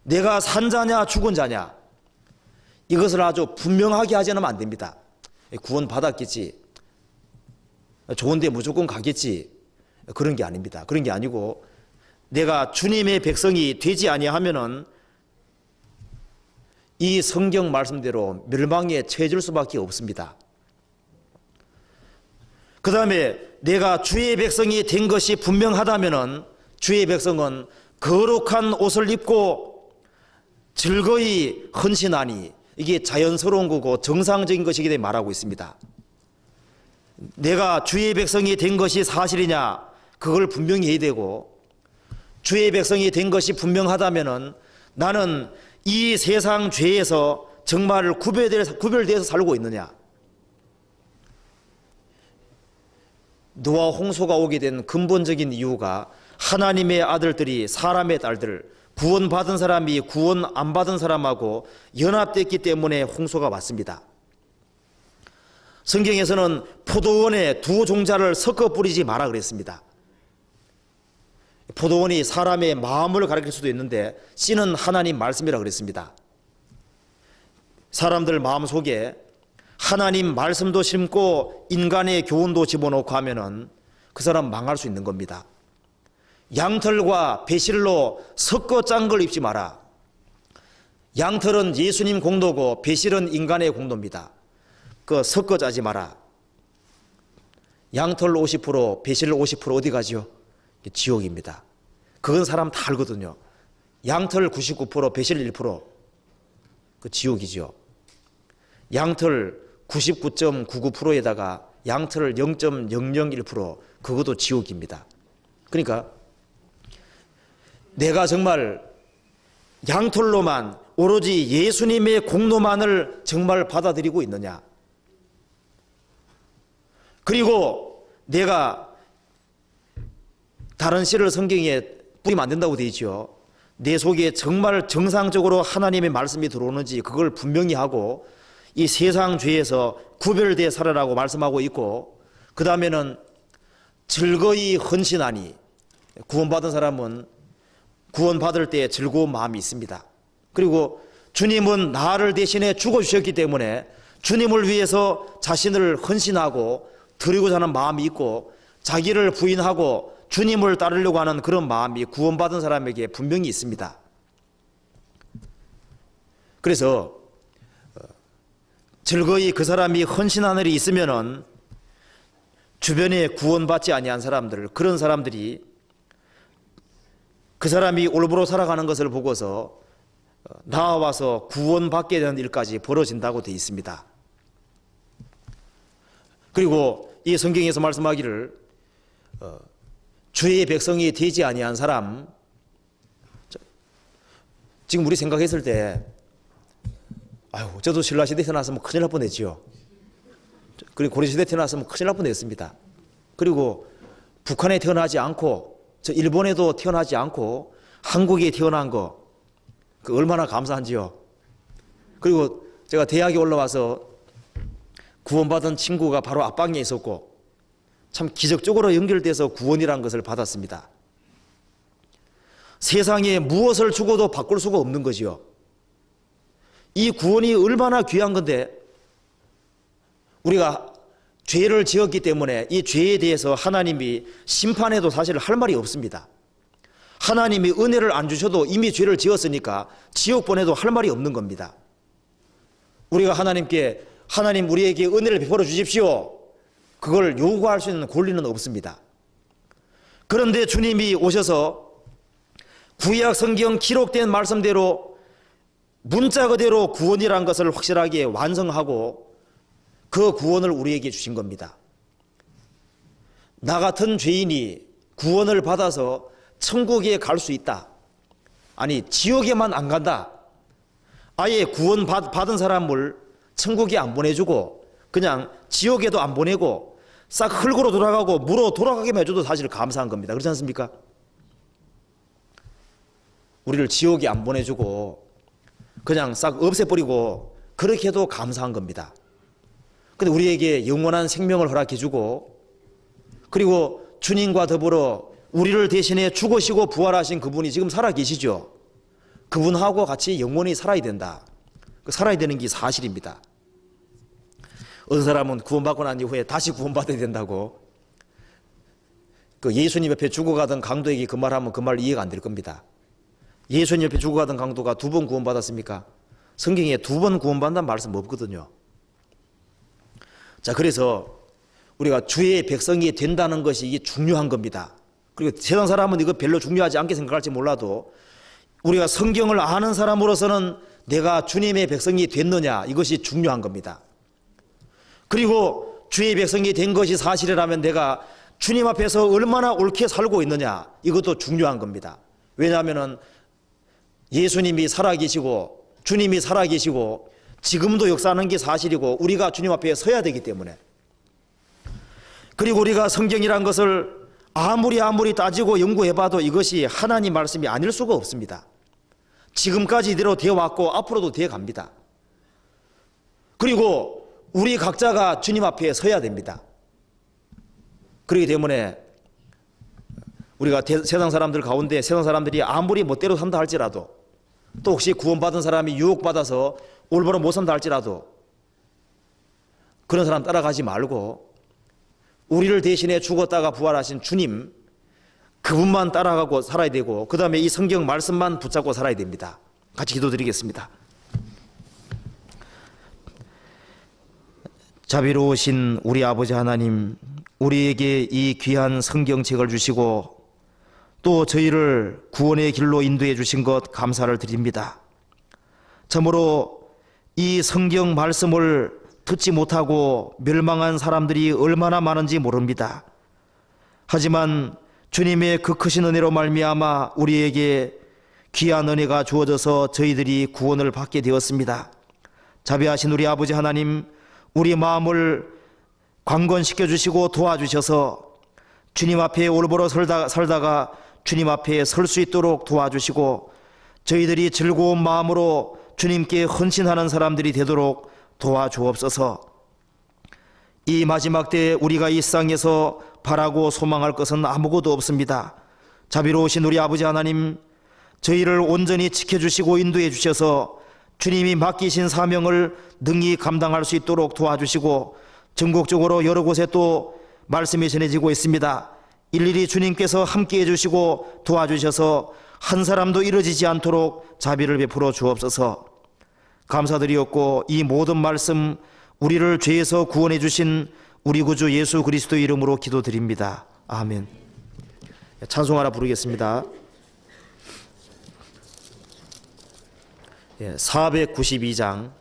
Speaker 1: 내가 산 자냐 죽은 자냐, 이것을 아주 분명하게 하지 않으면 안 됩니다. 구원 받았겠지, 좋은 데 무조건 가겠지, 그런 게 아닙니다. 그런 게 아니고, 내가 주님의 백성이 되지 아니하면은 이 성경 말씀대로 멸망에 처해질 수밖에 없습니다. 그 다음에 내가 주의 백성이 된 것이 분명하다면은, 주의 백성은 거룩한 옷을 입고 즐거이 헌신하니, 이게 자연스러운 거고 정상적인 것이기 때문에 말하고 있습니다. 내가 주의 백성이 된 것이 사실이냐, 그걸 분명히 해야 되고, 주의 백성이 된 것이 분명하다면은 나는 이 세상 죄에서 정말 구별되어서 살고 있느냐. 노아 홍수가 오게 된 근본적인 이유가 하나님의 아들들이 사람의 딸들, 구원받은 사람이 구원 안 받은 사람하고 연합됐기 때문에 홍수가 왔습니다. 성경에서는 포도원에 두 종자를 섞어 뿌리지 마라 그랬습니다. 포도원이 사람의 마음을 가리킬 수도 있는데 씨는 하나님 말씀이라 그랬습니다. 사람들 마음 속에 하나님 말씀도 심고 인간의 교훈도 집어넣고 하면은 그 사람 망할 수 있는 겁니다. 양털과 배실로 섞어 짠 걸 입지 마라. 양털은 예수님 공도고 배실은 인간의 공도입니다. 그 섞어 짜지 마라. 양털 50%, 배실 50% 어디 가죠? 지옥입니다. 그건 사람 다 알거든요. 양털 99%, 배실 1%, 그 지옥이죠. 양털 99.99%에다가 양털 0.001%, 그것도 지옥입니다. 그러니까 내가 정말 양털로만 오로지 예수님의 공로만을 정말 받아들이고 있느냐, 그리고 내가 다른 씨를 성경에 뿌리면 안 된다고 되어 있죠. 내 속에 정말 정상적으로 하나님의 말씀이 들어오는지 그걸 분명히 하고, 이 세상 죄에서 구별되어 살아라고 말씀하고 있고, 그 다음에는 즐거이 헌신하니, 구원받은 사람은 구원받을 때 즐거운 마음이 있습니다. 그리고 주님은 나를 대신해 죽어주셨기 때문에 주님을 위해서 자신을 헌신하고 드리고자 하는 마음이 있고, 자기를 부인하고 주님을 따르려고 하는 그런 마음이 구원받은 사람에게 분명히 있습니다. 그래서 즐거이 그 사람이 헌신하는 일이 있으면은 주변에 구원받지 아니한 사람들, 그런 사람들이 그 사람이 올바로 살아가는 것을 보고서 나와서 구원받게 되는 일까지 벌어진다고 되어 있습니다. 그리고 이 성경에서 말씀하기를 주의 백성이 되지 아니한 사람, 지금 우리 생각했을 때 아유, 저도 신라시대 태어났으면 큰일 날 뻔했지요. 그리고 고려시대 태어났으면 큰일 날 뻔했습니다. 그리고 북한에 태어나지 않고 저 일본에도 태어나지 않고 한국에 태어난 거 그 얼마나 감사한지요. 그리고 제가 대학에 올라와서 구원받은 친구가 바로 앞방에 있었고 참 기적적으로 연결돼서 구원이라는 것을 받았습니다. 세상에 무엇을 주고도 바꿀 수가 없는 거지요. 이 구원이 얼마나 귀한 건데 우리가 죄를 지었기 때문에 이 죄에 대해서 하나님이 심판해도 사실 할 말이 없습니다. 하나님이 은혜를 안 주셔도 이미 죄를 지었으니까 지옥 보내도 할 말이 없는 겁니다. 우리가 하나님께 하나님 우리에게 은혜를 베풀어 주십시오. 그걸 요구할 수 있는 권리는 없습니다. 그런데 주님이 오셔서 구약 성경 기록된 말씀대로 문자 그대로 구원이라는 것을 확실하게 완성하고 그 구원을 우리에게 주신 겁니다. 나 같은 죄인이 구원을 받아서 천국에 갈 수 있다. 아니 지옥에만 안 간다. 아예 구원 받은 사람을 천국에 안 보내주고 그냥 지옥에도 안 보내고 싹 흙으로 돌아가고 무로 돌아가게만 해줘도 사실 감사한 겁니다. 그렇지 않습니까? 우리를 지옥에 안 보내주고 그냥 싹 없애버리고 그렇게 해도 감사한 겁니다. 근데 우리에게 영원한 생명을 허락해주고 그리고 주님과 더불어 우리를 대신해 죽으시고 부활하신 그분이 지금 살아계시죠. 그분하고 같이 영원히 살아야 된다. 살아야 되는 게 사실입니다. 어떤 사람은 구원받고 난 이후에 다시 구원받아야 된다고 그 예수님 옆에 죽어가던 강도에게 그 말하면 그 말 이해가 안 될 겁니다. 예수님 옆에 죽어가던 강도가 2번 구원받았습니까? 성경에 2번 구원받는다는 말씀 없거든요. 자, 그래서 우리가 주의 백성이 된다는 것이 이게 중요한 겁니다. 그리고 세상 사람은 이거 별로 중요하지 않게 생각할지 몰라도 우리가 성경을 아는 사람으로서는 내가 주님의 백성이 됐느냐 이것이 중요한 겁니다. 그리고 주의 백성이 된 것이 사실이라면 내가 주님 앞에서 얼마나 옳게 살고 있느냐 이것도 중요한 겁니다. 왜냐하면 예수님이 살아계시고 주님이 살아계시고 지금도 역사하는 게 사실이고 우리가 주님 앞에 서야 되기 때문에 그리고 우리가 성경이란 것을 아무리 따지고 연구해봐도 이것이 하나님 말씀이 아닐 수가 없습니다. 지금까지 이대로 되어 왔고 앞으로도 되어 갑니다. 그리고 우리 각자가 주님 앞에 서야 됩니다. 그렇기 때문에 우리가 세상 사람들 가운데 세상 사람들이 아무리 멋대로 산다 할지라도 또 혹시 구원받은 사람이 유혹받아서 올바로 못 산다 할지라도 그런 사람 따라가지 말고 우리를 대신해 죽었다가 부활하신 주님 그분만 따라가고 살아야 되고 그 다음에 이 성경 말씀만 붙잡고 살아야 됩니다. 같이 기도드리겠습니다. 자비로우신 우리 아버지 하나님, 우리에게 이 귀한 성경책을 주시고 또 저희를 구원의 길로 인도해 주신 것 감사를 드립니다. 참으로 이 성경 말씀을 듣지 못하고 멸망한 사람들이 얼마나 많은지 모릅니다. 하지만 주님의 그 크신 은혜로 말미암아 우리에게 귀한 은혜가 주어져서 저희들이 구원을 받게 되었습니다. 자비하신 우리 아버지 하나님, 우리 마음을 강건시켜 주시고 도와주셔서 주님 앞에 올바로 살다가 주님 앞에 설 수 있도록 도와주시고 저희들이 즐거운 마음으로 주님께 헌신하는 사람들이 되도록 도와주옵소서. 이 마지막 때에 우리가 이 세상에서 바라고 소망할 것은 아무것도 없습니다. 자비로우신 우리 아버지 하나님, 저희를 온전히 지켜주시고 인도해 주셔서 주님이 맡기신 사명을 능히 감당할 수 있도록 도와주시고 전국적으로 여러 곳에 또 말씀이 전해지고 있습니다. 일일이 주님께서 함께해 주시고 도와주셔서 한 사람도 이루어지지 않도록 자비를 베풀어 주옵소서. 감사드리옵고 이 모든 말씀 우리를 죄에서 구원해 주신 우리 구주 예수 그리스도 이름으로 기도드립니다. 아멘. 찬송 하나 부르겠습니다. 492장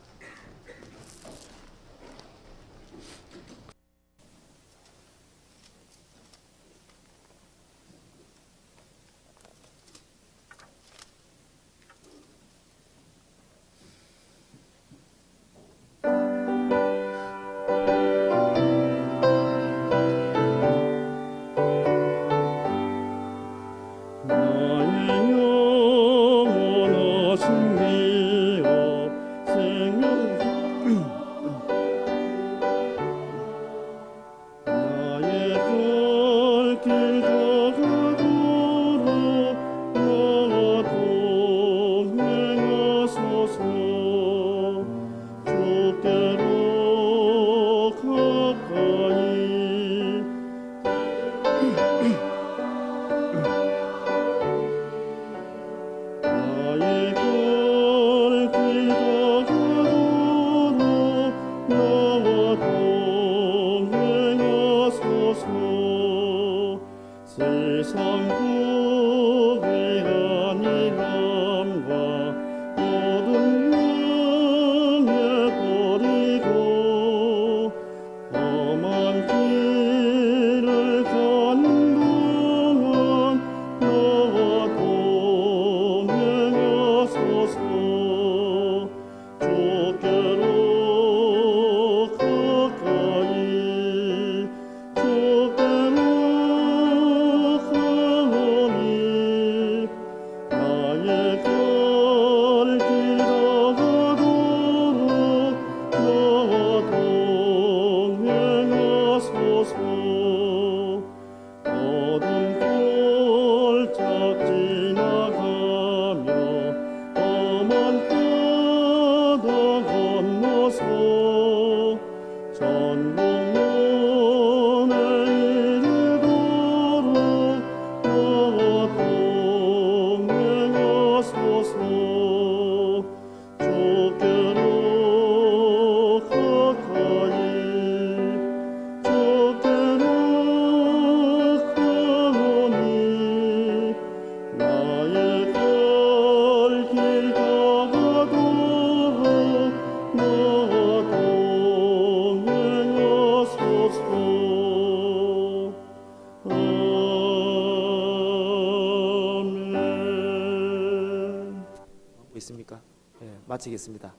Speaker 2: 세상 구의 안일함과 모든 명예 버리고 험한 길을 가는 동안 너와 동행하소서. 주께로 가까이 주께로 가오니 나의 갈 길 다가도록 너와 동행하소서. 어둠 골짝 지나가며 험한 바다 건너서 천국문에 이르도록 너와 동행하소서. 주께로 가까이 주께로 가오니 나의 갈 길 다가도록 너와 동행하소서. 아멘.
Speaker 1: 있습니까? 예, 마치겠습니다.